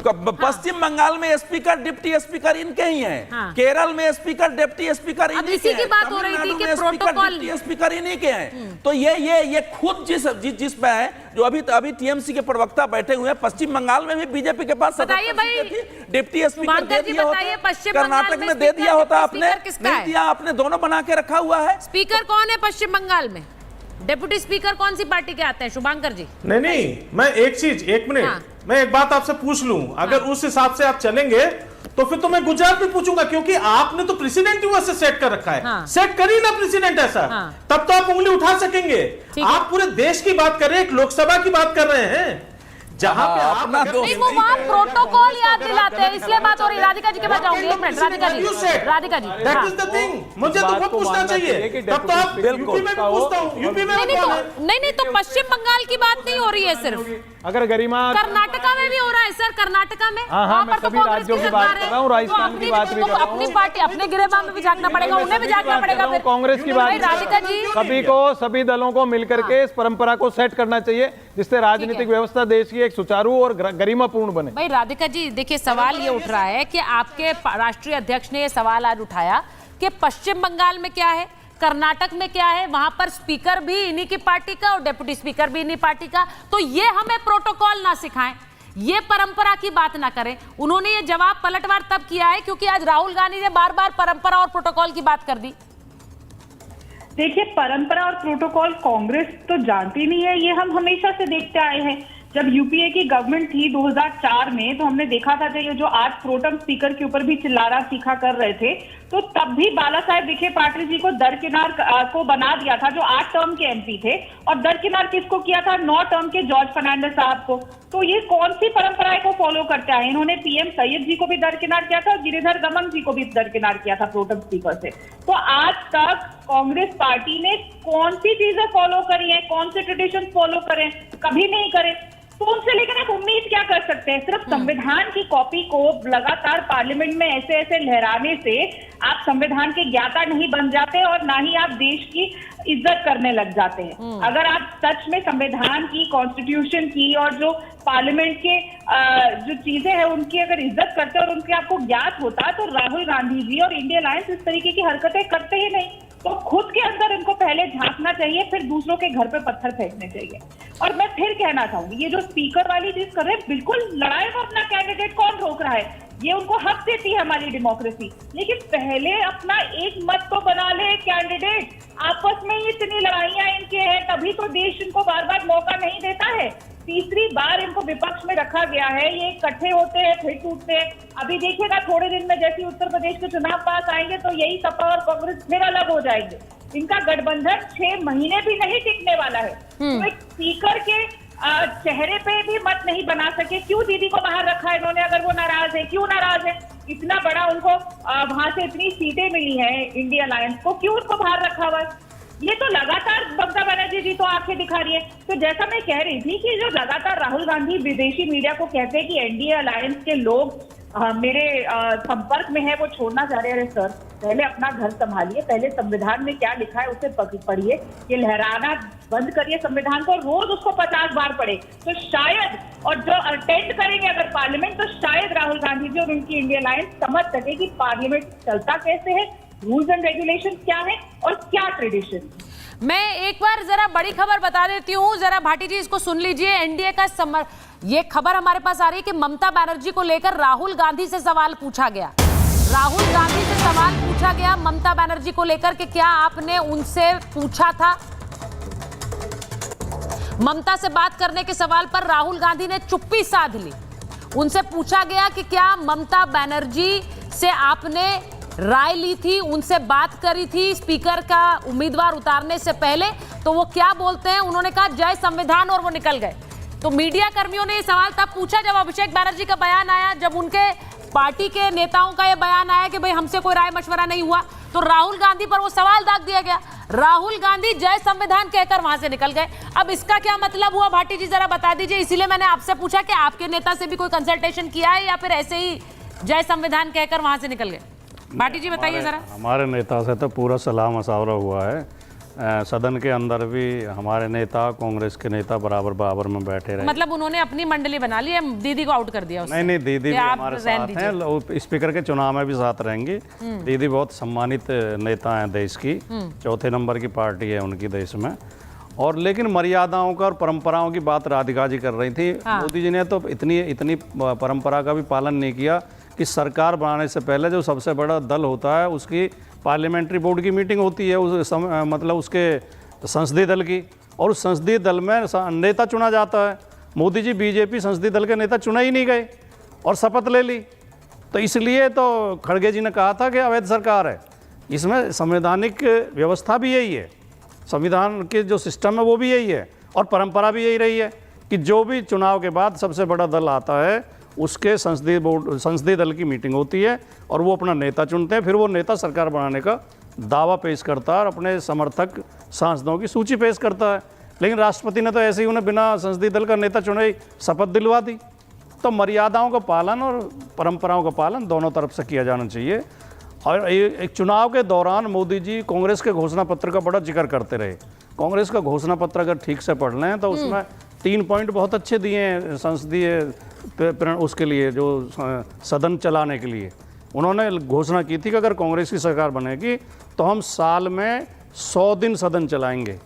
पश्चिम बंगाल में स्पीकर डिप्टी स्पीकर इनके ही हैं। केरल में स्पीकर डिप्टी स्पीकर इन्हीं के हैं। की बात हो रही थी कि प्रोटोकॉल डिप्टी स्पीकर इन्हीं के हैं। तो ये खुद जिस पे है, जो अभी टीएमसी के प्रवक्ता बैठे हुए हैं, पश्चिम बंगाल में भी बीजेपी के पास डिप्टी स्पीकर दे दिया होता, कर्नाटक में दे दिया होता, आपने नहीं दिया, आपने दोनों बना के रखा हुआ है। स्पीकर कौन है पश्चिम बंगाल में? डेप्यूटी स्पीकर कौन सी पार्टी के आते हैं? शुभांकर जी। नहीं, मैं एक मिनट मैं एक बात आपसे पूछ लूं। अगर उस हिसाब से आप चलेंगे तो फिर तो मैं गुजरात भी पूछूंगा, क्योंकि आपने तो प्रेसिडेंट वैसे सेट कर रखा है। सेट करिए ना प्रेसिडेंट ऐसा, तब तो आप उंगली उठा सकेंगे। आप पूरे देश की बात कर रहे हैं, एक लोकसभा की बात कर रहे हैं, जहां पे आप नहीं, वो वहां प्रोटोकॉल याद दिलाते हैं, इसलिए बात हो रही है। राधिका जी के पास जाऊंगी, एक minute. Radhika ji that is the thing, मुझे तो खुद पूछना चाहिए। तब तो आप यूपी में भी पूछता हूं, यूपी में नहीं तो पश्चिम बंगाल की बात नहीं हो रही है सिर्फ, अगर गरिमा कर्नाटका में भी हो रहा है सर। कर्नाटका में वहां पर तो कांग्रेस की सरकार है, राजस्थान की बात भी कर रहा हूं। अपनी पार्टी अपने गिरेबान में भी झांकना पड़ेगा, उन्हें भी झांकना पड़ेगा। फिर कांग्रेस की बात, राधिका जी, सभी दलों को मिलकर के इस परंपरा को सेट करना चाहिए, जिससे राजनीतिक व्यवस्था देश की एक सुचारू और गरिमापूर्ण बने। भाई राधिका जी, देखिए सवाल ये उठ रहा है कि आपके राष्ट्रीय अध्यक्ष ने ये सवाल आज उठाया कि पश्चिम बंगाल में क्या है, कर्नाटक में क्या है, वहां पर स्पीकर भी इन्हीं की पार्टी का और डेप्यूटी स्पीकर भी इन्हीं पार्टी का। तो ये हमें प्रोटोकॉल ना सिखाएं, ये परंपरा की बात ना करें। उन्होंने ये जवाब पलटवार तब किया है क्योंकि आज राहुल गांधी ने बार बार परंपरा और प्रोटोकॉल की बात कर दी। देखिए, परंपरा और प्रोटोकॉल कांग्रेस तो जानती नहीं है, ये हम हमेशा से देखते आए हैं। जब यूपीए की गवर्नमेंट थी 2004 में, तो हमने देखा था कि ये जो आज प्रोटेम स्पीकर के ऊपर भी चिल्लाना सीखा कर रहे थे, तो तब भी बाला साहेब विखे पाटिल जी को दरकिनार को बना दिया था, जो 8 टर्म के एमपी थे, और दरकिनार किसको किया था? 9 टर्म के जॉर्ज फर्नांडिस साहब को। तो ये कौन सी परंपराएं को फॉलो करते आए? इन्होंने पीएम सैयद जी को भी दरकिनार किया था और गिरिधर दमन जी को भी दरकिनार किया था प्रोटेम स्पीकर से। तो आज तक कांग्रेस पार्टी ने कौन सी चीजें फॉलो करी है, कौन से ट्रेडिशन फॉलो करें? कभी नहीं करे। तो उनसे लेकर आप उम्मीद क्या कर सकते हैं? सिर्फ संविधान की कॉपी को लगातार पार्लियामेंट में ऐसे ऐसे लहराने से आप संविधान के ज्ञाता नहीं बन जाते और ना ही आप देश की इज्जत करने लग जाते हैं। अगर आप सच में संविधान की, कॉन्स्टिट्यूशन की और जो पार्लियामेंट के जो चीजें हैं उनकी अगर इज्जत करते और उनके आपको ज्ञात होता, तो राहुल गांधी जी और इंडिया अलायंस इस तरीके की हरकतें करते ही नहीं। तो खुद के अंदर इनको पहले झांकना चाहिए, फिर दूसरों के घर पे पत्थर फेंकने चाहिए। और मैं फिर कहना चाहूंगी, ये जो स्पीकर वाली चीज कर रहे हैं, बिल्कुल लड़ाई में अपना कैंडिडेट कौन रोक रहा है? ये उनको हक देती है हमारी डेमोक्रेसी, लेकिन पहले अपना एक मत तो बना ले कैंडिडेट। आपस में ही इतनी लड़ाइयां इनके हैं, तभी तो देश इनको बार बार मौका नहीं देता है। तीसरी बार इनको विपक्ष में रखा गया है, ये इकट्ठे होते हैं फिर टूटते हैं। अभी देखिएगा थोड़े दिन में जैसे उत्तर प्रदेश के चुनाव पास आएंगे तो यही सपा और कांग्रेस फिर अलग हो जाएंगे। इनका गठबंधन 6 महीने भी नहीं टिकने वाला है। तो एक स्पीकर के चेहरे पे भी मत नहीं बना सके। क्यों दीदी को बाहर रखा है इन्होंने? अगर वो नाराज है, क्यों नाराज है? इतना बड़ा उनको वहां से इतनी सीटें मिली है इंडिया अलायंस को, क्यों उनको बाहर रखा हुआ है? ये तो लगातार ममता बनर्जी जी तो आंखें दिखा रही है। तो जैसा मैं कह रही थी कि जो लगातार राहुल गांधी विदेशी मीडिया को कहते हैं कि एनडीए अलायंस के लोग मेरे संपर्क में है, वो छोड़ना चाह रहे हैं। अरे सर, पहले अपना घर संभालिए, पहले संविधान में क्या लिखा है उसे पढ़िए। ये लहराना बंद करिए संविधान को, रोज उसको 50 बार पढ़े तो शायद, और जो अटेंड करेंगे अगर पार्लियामेंट, तो शायद राहुल गांधी जी और उनकी इंडिया अलायंस समझ सके कि पार्लियामेंट चलता कैसे है, रूल्स एंड रेगुलेशन क्या है और क्या ट्रेडिशन। मैं एक बार जरा बड़ी खबर बता देती हूँ, जरा भाटी जी इसको सुन लीजिए। एनडीए का ये खबर हमारे पास आ रही है कि ममता बनर्जी को लेकर राहुल गांधी से सवाल पूछा गया। राहुल गांधी से सवाल पूछा गया ममता बनर्जी को लेकर कि क्या आपने उनसे पूछा था? ममता से बात करने के सवाल पर राहुल गांधी ने चुप्पी साध ली। उनसे पूछा गया कि क्या ममता बनर्जी से आपने राय ली थी, उनसे बात करी थी स्पीकर का उम्मीदवार उतारने से पहले? तो वो क्या बोलते हैं, उन्होंने कहा जय संविधान, और वो निकल गए। तो मीडिया कर्मियों ने ये सवाल तब पूछा जब अभिषेक बनर्जी का बयान आया, जब उनके पार्टी के नेताओं का ये बयान आया कि भाई हमसे कोई राय मशवरा नहीं हुआ, तो राहुल गांधी पर वो सवाल दाग दिया गया। राहुल गांधी जय संविधान कहकर वहां से निकल गए। अब इसका क्या मतलब हुआ भाटी जी, जरा बता दीजिए। इसीलिए मैंने आपसे पूछा कि आपके नेता से भी कोई कंसल्टेशन किया है या फिर ऐसे ही जय संविधान कहकर वहां से निकल गए? भाटी जी बताइए जरा। हमारे नेता से तो पूरा सलाह मशवरा हुआ है। सदन के अंदर भी हमारे नेता, कांग्रेस के नेता बराबर में बैठे रहे। मतलब उन्होंने अपनी मंडली बना ली है, दीदी को आउट कर दिया उसने? नहीं, दीदी भी हमारे साथ हैं, स्पीकर के चुनाव में भी साथ रहेंगी। दीदी बहुत सम्मानित नेता हैं देश की, 4थे नंबर की पार्टी है उनकी देश में। और लेकिन मर्यादाओं का और परंपराओं की बात राधिका जी कर रही थी। मोदी जी ने तो इतनी परंपरा का भी पालन नहीं किया कि सरकार बनाने से पहले जो सबसे बड़ा दल होता है उसकी पार्लियामेंट्री बोर्ड की मीटिंग होती है, मतलब उसके संसदीय दल की, और उस संसदीय दल में नेता चुना जाता है। मोदी जी बीजेपी संसदीय दल के नेता चुना ही नहीं गए और शपथ ले ली। तो इसलिए तो खड़गे जी ने कहा था कि अवैध सरकार है। इसमें संवैधानिक व्यवस्था भी यही है, संविधान के जो सिस्टम है वो भी यही है, और परंपरा भी यही रही है कि जो भी चुनाव के बाद सबसे बड़ा दल आता है उसके संसदीय दल की मीटिंग होती है और वो अपना नेता चुनते हैं। फिर वो नेता सरकार बनाने का दावा पेश करता है और अपने समर्थक सांसदों की सूची पेश करता है। लेकिन राष्ट्रपति ने तो ऐसे ही उन्हें बिना संसदीय दल का नेता चुने ही शपथ दिलवा दी। तो मर्यादाओं का पालन और परंपराओं का पालन दोनों तरफ से किया जाना चाहिए। और एक चुनाव के दौरान मोदी जी कांग्रेस के घोषणा पत्र का बड़ा जिक्र करते रहे। कांग्रेस का घोषणा पत्र अगर ठीक से पढ़ लें तो उसमें 3 पॉइंट बहुत अच्छे दिए हैं संसदीय उसके लिए, जो सदन चलाने के लिए। उन्होंने घोषणा की थी कि अगर कांग्रेस की सरकार बनेगी तो हम साल में 100 दिन सदन चलाएंगे।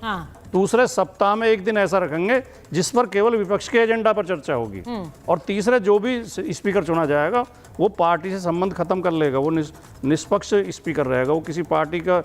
दूसरे सप्ताह में एक दिन ऐसा रखेंगे जिस पर केवल विपक्ष के एजेंडा पर चर्चा होगी, और तीसरे जो भी स्पीकर चुना जाएगा वो पार्टी से संबंध खत्म कर लेगा, वो निष्पक्ष स्पीकर रहेगा, वो किसी पार्टी का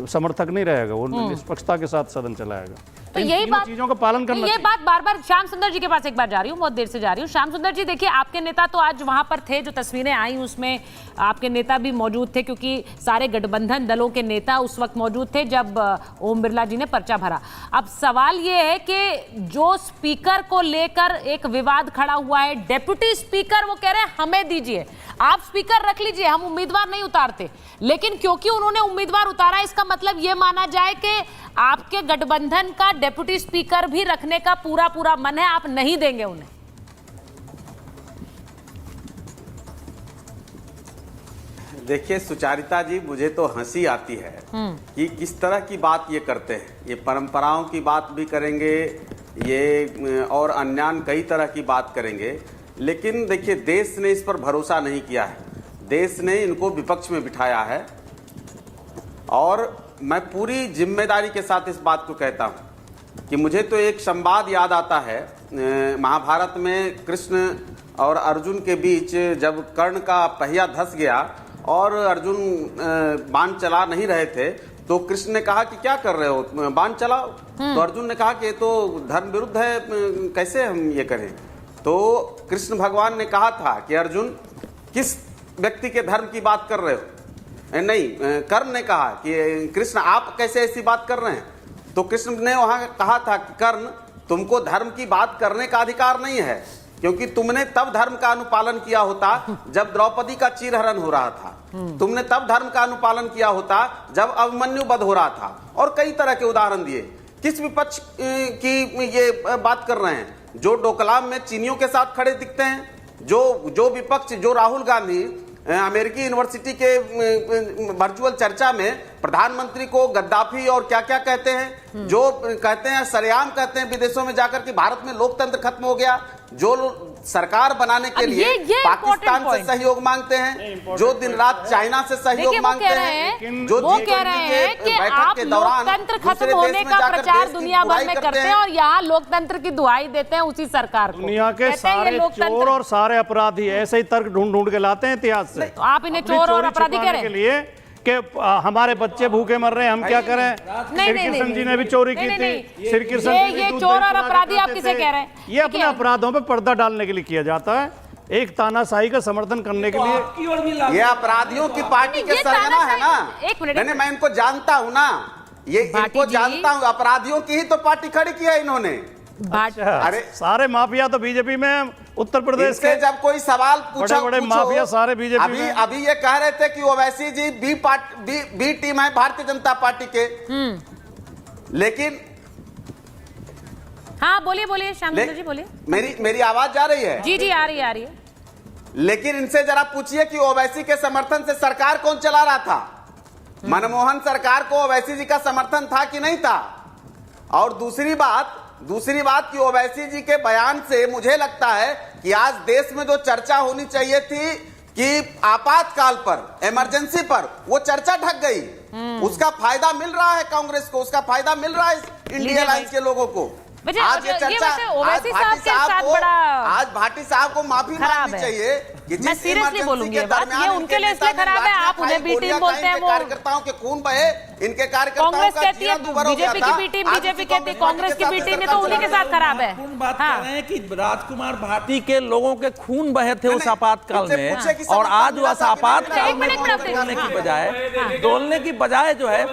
समर्थक नहीं रहेगा, वो निष्पक्षता के साथ सदन चलाएगा। तो यही बात, चीजों का पालन करना, ये बात बार बार श्याम सुंदर जी के पास एक बार जा रही हूँ, बहुत देर से जा रही हूँ। श्याम सुंदर जी, देखिए आपके नेता तो आज वहां पर थे, जो तस्वीरें आई उसमें आपके नेता भी मौजूद थे, क्योंकि सारे गठबंधन दलों के नेता उस वक्त मौजूद थे जब ओम बिरला जी ने पर्चा भरा। अब सवाल ये है कि जो स्पीकर को लेकर एक विवाद खड़ा हुआ है, डेप्यूटी स्पीकर वो कह रहे हैं हमें दीजिए, आप स्पीकर रख लीजिए, हम उम्मीदवार नहीं उतारते। लेकिन क्योंकि उन्होंने उम्मीदवार उतारा, इसका मतलब यह माना जाए कि आपके गठबंधन का डेप्यूटी स्पीकर भी रखने का पूरा मन है, आप नहीं देंगे उन्हें। देखिए सुचारिता जी, मुझे तो हंसी आती है कि किस तरह की बात ये करते हैं। ये परंपराओं की बात भी करेंगे, ये और अन्य कई तरह की बात करेंगे, लेकिन देखिए देश ने इस पर भरोसा नहीं किया है, देश ने इनको विपक्ष में बिठाया है। और मैं पूरी जिम्मेदारी के साथ इस बात को कहता हूं कि मुझे तो एक संवाद याद आता है, महाभारत में कृष्ण और अर्जुन के बीच जब कर्ण का पहिया धंस गया और अर्जुन बाण चला नहीं रहे थे, तो कृष्ण ने कहा कि क्या कर रहे हो, बाण चलाओ। तो अर्जुन ने कहा कि ये तो धर्म विरुद्ध है, कैसे हम ये करें। तो कृष्ण भगवान ने कहा था कि अर्जुन किस व्यक्ति के धर्म की बात कर रहे हो, नहीं, कर्ण ने कहा कि कृष्ण आप कैसे ऐसी बात कर रहे हैं। तो कृष्ण ने वहां कहा था कि कर्ण, तुमको धर्म की बात करने का अधिकार नहीं है, क्योंकि तुमने तब धर्म का अनुपालन किया होता जब द्रौपदी का चीरहरण हो रहा था, तुमने तब धर्म का अनुपालन किया होता जब अभिमन्यु वध हो रहा था। और कई तरह के उदाहरण दिए। किस विपक्ष की ये बात कर रहे हैं, जो डोकलाम में चीनियों के साथ खड़े दिखते हैं, जो विपक्ष, जो राहुल गांधी अमेरिकी यूनिवर्सिटी के वर्चुअल चर्चा में प्रधानमंत्री को गद्दाफी और क्या क्या कहते हैं, जो कहते हैं सरेआम कहते हैं विदेशों में जाकर कि भारत में लोकतंत्र खत्म हो गया, जो सरकार बनाने के लिए पाकिस्तान से सहयोग मांगते हैं, जो दिन रात चाइना से सहयोग मांगते हैं, जो वो कह रहे हैं कि आप लोकतंत्र खत्म होने का प्रचार दुनिया भर में करते हैं और यहाँ लोकतंत्र की दुहाई देते हैं उसी सरकार को। दुनिया के सारे चोर और सारे अपराधी ऐसे ही तर्क ढूंढ के लाते हैं इतिहास से। तो आप इन्हें चोर और अपराधी कह रहे हैं कि हमारे बच्चे भूखे मर रहे हैं, हम क्या करें। श्री कृष्ण जी ने भी चोरी की थी, श्री कृष्ण ये चोर और अपराधी आप किसे कह रहे हैं? ये अपने अपराधों पे पर्दा डालने के लिए किया जाता है, एक तानाशाही का समर्थन करने के लिए। ये अपराधियों की पार्टी के सरगना है ना। नहीं, मैं इनको जानता हूँ ना, ये इनको जानता हूँ, अपराधियों की ही तो पार्टी खड़ी की है इन्होंने। अरे सारे माफिया तो बीजेपी में, उत्तर प्रदेश के जब कोई सवाल पूछा, बड़े माफिया सारे बीजेपी में। अभी ये कह रहे थे कि ओवैसी जी बी टीम है भारतीय जनता पार्टी के, लेकिन हाँ बोलिए श्याम सुंदर जी बोलिए। मेरी आवाज जा रही है? जी आ रही है। लेकिन इनसे जरा पूछिए कि ओवैसी के समर्थन से सरकार कौन चला रहा था? मनमोहन सरकार को ओवैसी जी का समर्थन था कि नहीं था? और दूसरी बात कि ओवैसी जी के बयान से मुझे लगता है कि आज देश में जो चर्चा होनी चाहिए थी कि आपातकाल पर, इमरजेंसी पर, वो चर्चा ढक गई। उसका फायदा मिल रहा है कांग्रेस को, उसका फायदा मिल रहा है इंडिया अलायंस के लोगों को। आज ये चर्चा, आज भाटी साहब को माफी मांगनी चाहिए कि मैं सीरियसली बोलूंगी ये बात, ये उनके लिए इसलिए खराब है, आप उन्हें बी टीम बोलते हैं, वो कार्यकर्ताओं के खून बहे, इनके कार्यकर्ताओं कांग्रेस कहती है बीजेपी की बी टीम, बीजेपी कहती है कांग्रेस की बी टीम, तो उन्हीं के साथ खराब है। बात कर रहे हैं कि राजकुमार भाटी के लोगों के खून बहे थे उस आपातकाल में, और आज उस आपातकाल में बोलने की बजाय, डोलने की बजाय जो है,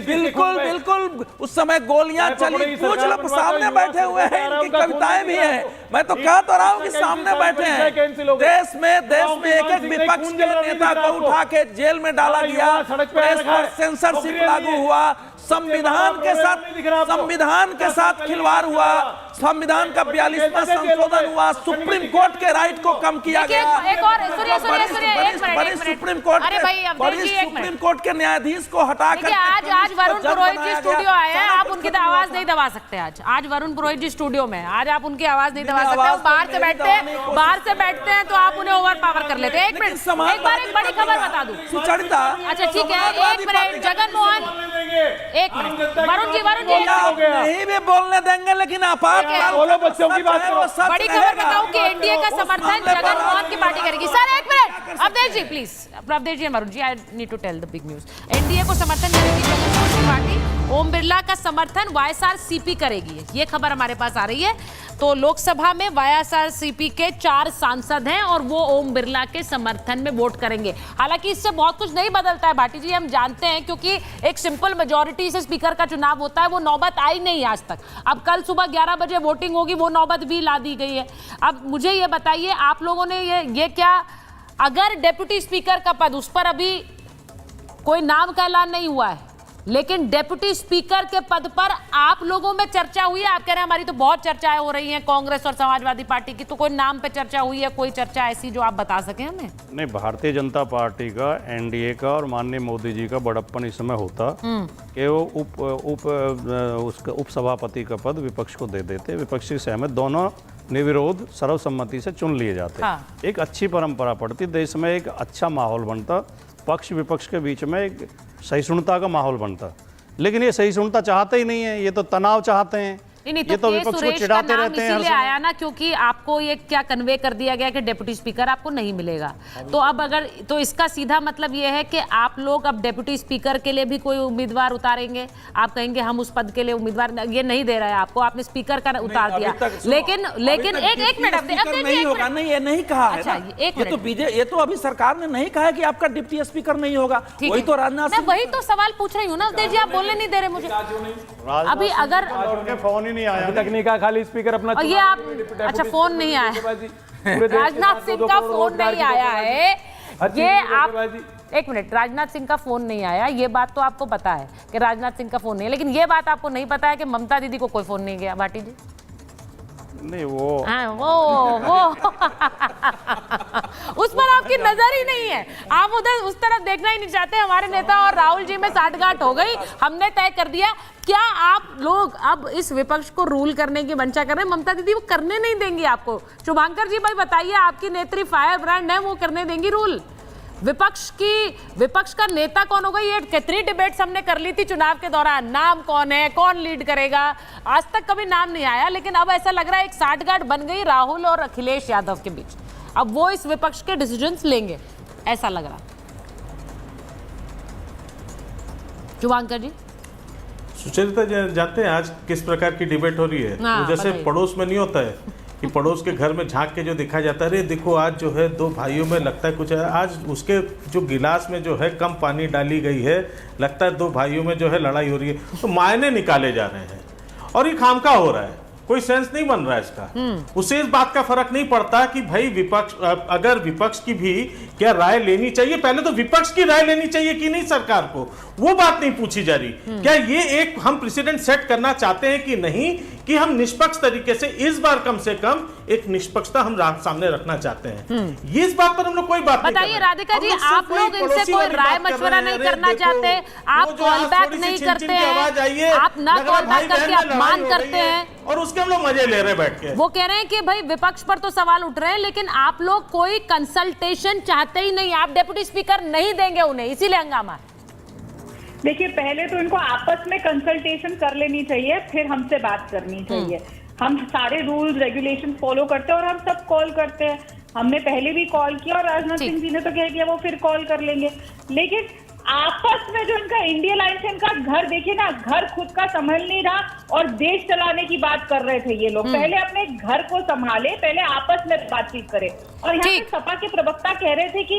बिल्कुल उस समय गोलियां चली। पूछ लो, सामने बैठे हुए हैं, इनकी कविताएं भी हैं। मैं तो कह तो रहा हूं कि सामने बैठे हैं। देश में एक विपक्ष के नेता को उठा के जेल में डाला गया, प्रेस पर सेंसरशिप लागू हुआ, संविधान के साथ खिलवाड़ हुआ, संविधान का 42वां संशोधन हुआ, सुप्रीम कोर्ट के राइट को कम किया गया। सुप्रीम कोर्ट के न्यायाधीश को हटा कर आज वरुण पुरोहित जी स्टूडियो आए हैं, आप उनकी आवाज नहीं दबा सकते। आज वरुण पुरोहित जी स्टूडियो में, आज आप उनकी आवाज नहीं दबा सकते। बाहर से बैठते हैं तो आप उन्हें ओवर पावर कर लेते हैं। एक मिनट, एक बार एक बड़ी खबर बता दूं सुचरिता। अच्छा ठीक है, एक मिनट, एक मिनट वरुण जी नहीं भी बोलने देंगे, लेकिन बोलो बच्चों की बात करो। बड़ी खबर बताऊं कि एनडीए का समर्थन जगनमोहन की पार्टी करेगी। सर एक minute, Awadhesh ji please, Awadhesh ji Varun ji, I need to tell the big news. NDA को समर्थन करेगी जगनमोहन की पार्टी, ओम बिरला का समर्थन वाईएसआरसीपी करेगी, ये खबर हमारे पास आ रही है। तो लोकसभा में वाईएसआरसीपी के 4 सांसद हैं और वो ओम बिरला के समर्थन में वोट करेंगे। हालांकि इससे बहुत कुछ नहीं बदलता है भाटी जी, हम जानते हैं, क्योंकि एक सिंपल मेजॉरिटी से स्पीकर का चुनाव होता है, वो नौबत आई नहीं आज तक। अब कल सुबह 11 बजे वोटिंग होगी, वो नौबत भी ला दी गई है। अब मुझे ये बताइए, आप लोगों ने ये क्या, अगर डेप्यूटी स्पीकर का पद, उस पर अभी कोई नाम का ऐलान नहीं हुआ है, लेकिन डेप्यूटी स्पीकर के पद पर आप लोगों में चर्चा हुई है। आप कह रहे हैं हमारी तो बहुत चर्चाएं हो रही हैं कांग्रेस और समाजवादी पार्टी की, तो कोई नाम पे चर्चा हुई है, कोई चर्चा ऐसी जो आप बता सकें हमें? नहीं, भारतीय जनता पार्टी का, एनडीए का और माननीय मोदी जी का बड़प्पन इस समय होता कि वो उप सभापति का पद विपक्ष को दे देते, विपक्ष की सहमत, दोनों निर्विरोध सर्वसम्मति से चुन लिए जाते। एक अच्छी परंपरा पड़ती, देश में एक अच्छा माहौल बनता, पक्ष विपक्ष के बीच में एक सहिष्णुता का माहौल बनता। लेकिन ये सहिष्णुता चाहते ही नहीं है, ये तो तनाव चाहते हैं। नहीं, ये तो विपक्ष को चिढ़ाते रहते हैं। इसीलिए आया ना, क्योंकि आपको ये क्या कन्वे कर दिया गया कि डेप्यूटी स्पीकर आपको नहीं मिलेगा। तो अब अगर, तो इसका सीधा मतलब ये है कि आप लोग अब डेप्यूटी स्पीकर के लिए भी कोई उम्मीदवार उतारेंगे? आप कहेंगे हम उस पद के लिए उम्मीदवार ये नहीं दे रहा है आपको, आपने स्पीकर का उतार दिया। लेकिन एक मिनट नहीं होगा, नहीं, ये नहीं कहा है। अच्छा, ये तो अभी सरकार ने नहीं कहा है कि आपका डिप्टी स्पीकर नहीं होगा। वही तो राजनाथ सिंह, वही तो सवाल पूछ रही हूँ ना अवधेश जी, आप बोलने नहीं दे रहे मुझे अभी। अगर फोन नहीं आया तक नहीं कहा, खाली स्पीकर अपना, और ये आप, अच्छा फोन नहीं आया, राजनाथ सिंह का फोन नहीं आया है, ये आप, एक मिनट, राजनाथ सिंह का फोन नहीं आया, ये बात तो आपको पता है कि राजनाथ सिंह का फोन नहीं है, लेकिन ये बात आपको नहीं पता है कि ममता दीदी को कोई फोन नहीं गया भाटी जी? नहीं, वो उस पर आपकी नजर ही नहीं है, आप उधर उस तरफ देखना ही नहीं चाहते। हमारे नेता और राहुल जी में साठगांठ हो गई, हमने तय कर दिया। क्या आप लोग अब इस विपक्ष को रूल करने की मंशा कर रहे हैं? ममता दीदी वो करने नहीं देंगी आपको। शुभांकर जी भाई बताइए, आपकी नेत्री फायर ब्रांड है, वो करने देंगी रूल? विपक्ष का नेता कौन होगा? ये कितनी डिबेट्स हमने कर ली थी चुनाव के दौरान, नाम कौन है, कौन लीड करेगा, आज तक कभी नाम नहीं आया। लेकिन अब ऐसा लग रहा है एक साठगांठ बन गई राहुल और अखिलेश यादव के बीच, अब वो इस विपक्ष के डिसीजंस लेंगे, ऐसा लग रहा। शुभांकर जी, सुचरिता जानते हैं आज किस प्रकार की डिबेट हो रही है? तो जैसे पड़ोस में नहीं होता है कि पड़ोस के घर में झांक के जो दिखाया जाता है, अरे देखो आज जो है 2 भाइयों में लगता है कुछ है, आज उसके जो गिलास में जो है कम पानी डाली गई है, लगता है 2 भाइयों में जो है लड़ाई हो रही है, तो मायने निकाले जा रहे हैं और ये खामखा हो रहा है, कोई सेंस नहीं बन रहा है इसका। उससे इस बात का फर्क नहीं पड़ता कि भाई विपक्ष, अगर विपक्ष की भी क्या राय लेनी चाहिए, पहले तो विपक्ष की राय लेनी चाहिए कि नहीं सरकार को, वो बात नहीं पूछी जा रही। क्या ये एक हम प्रेसिडेंट सेट करना चाहते हैं कि नहीं, कि हम निष्पक्ष तरीके से इस बार कम से कम एक निष्पक्षता हम सामने रखना चाहते हैं? ये इस बात पर हम लोग कोई बात नहीं। बताइए राधिका जी, आप लोग इनसे कोई राय मशवरा नहीं करना चाहते, आप कॉल बैक नहीं करते हैं, आप ना कॉल बैक करके अपमान करते हैं और उसके हम लोग मजे ले रहे हैं बैठ के। वो कह रहे हैं कि भाई विपक्ष पर तो सवाल उठ रहे हैं, लेकिन आप लोग कोई कंसल्टेशन चाहते ही नहीं, आप डेप्यूटी स्पीकर नहीं देंगे उन्हें, इसीलिए हंगामा। देखिए, पहले तो इनको आपस में कंसल्टेशन कर लेनी चाहिए, फिर हमसे बात करनी चाहिए। हम सारे रूल्स रेगुलेशन फॉलो करते हैं और हम सब कॉल करते हैं। हमने पहले भी कॉल किया और राजनाथ सिंह जी ने तो कह दिया वो फिर कॉल कर लेंगे। लेकिन आपस में जो इनका इंडिया लाइन से इनका घर, देखिए ना, घर खुद का संभल नहीं रहा और देश चलाने की बात कर रहे थे ये लोग। पहले अपने घर को संभाले, पहले आपस में बातचीत करें। और यहाँ पे सपा के प्रवक्ता कह रहे थे कि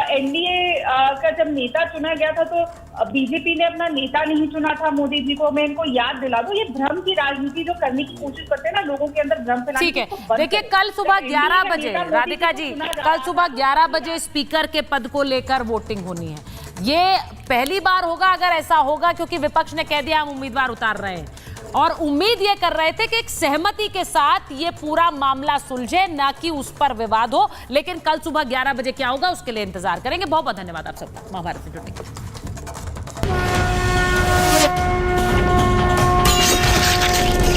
एनडीए का जब नेता चुना गया था तो बीजेपी ने अपना नेता नहीं चुना था मोदी जी को। मैं इनको याद दिला दूं, ये भ्रम की राजनीति जो करने की कोशिश करते हैं ना, लोगों के अंदर भ्रम फैलाने की। ठीक है, देखिए कल सुबह 11 बजे राधिका जी, कल सुबह 11 बजे स्पीकर के पद को लेकर वोटिंग होनी है। ये पहली बार होगा अगर ऐसा होगा, क्योंकि विपक्ष ने कह दिया हम उम्मीदवार उतार रहे हैं, और उम्मीद ये कर रहे थे कि एक सहमति के साथ ये पूरा मामला सुलझे, ना कि उस पर विवाद हो। लेकिन कल सुबह 11 बजे क्या होगा उसके लिए इंतजार करेंगे। बहुत बहुत धन्यवाद आप सबका महाभारत से जुड़ने के लिए।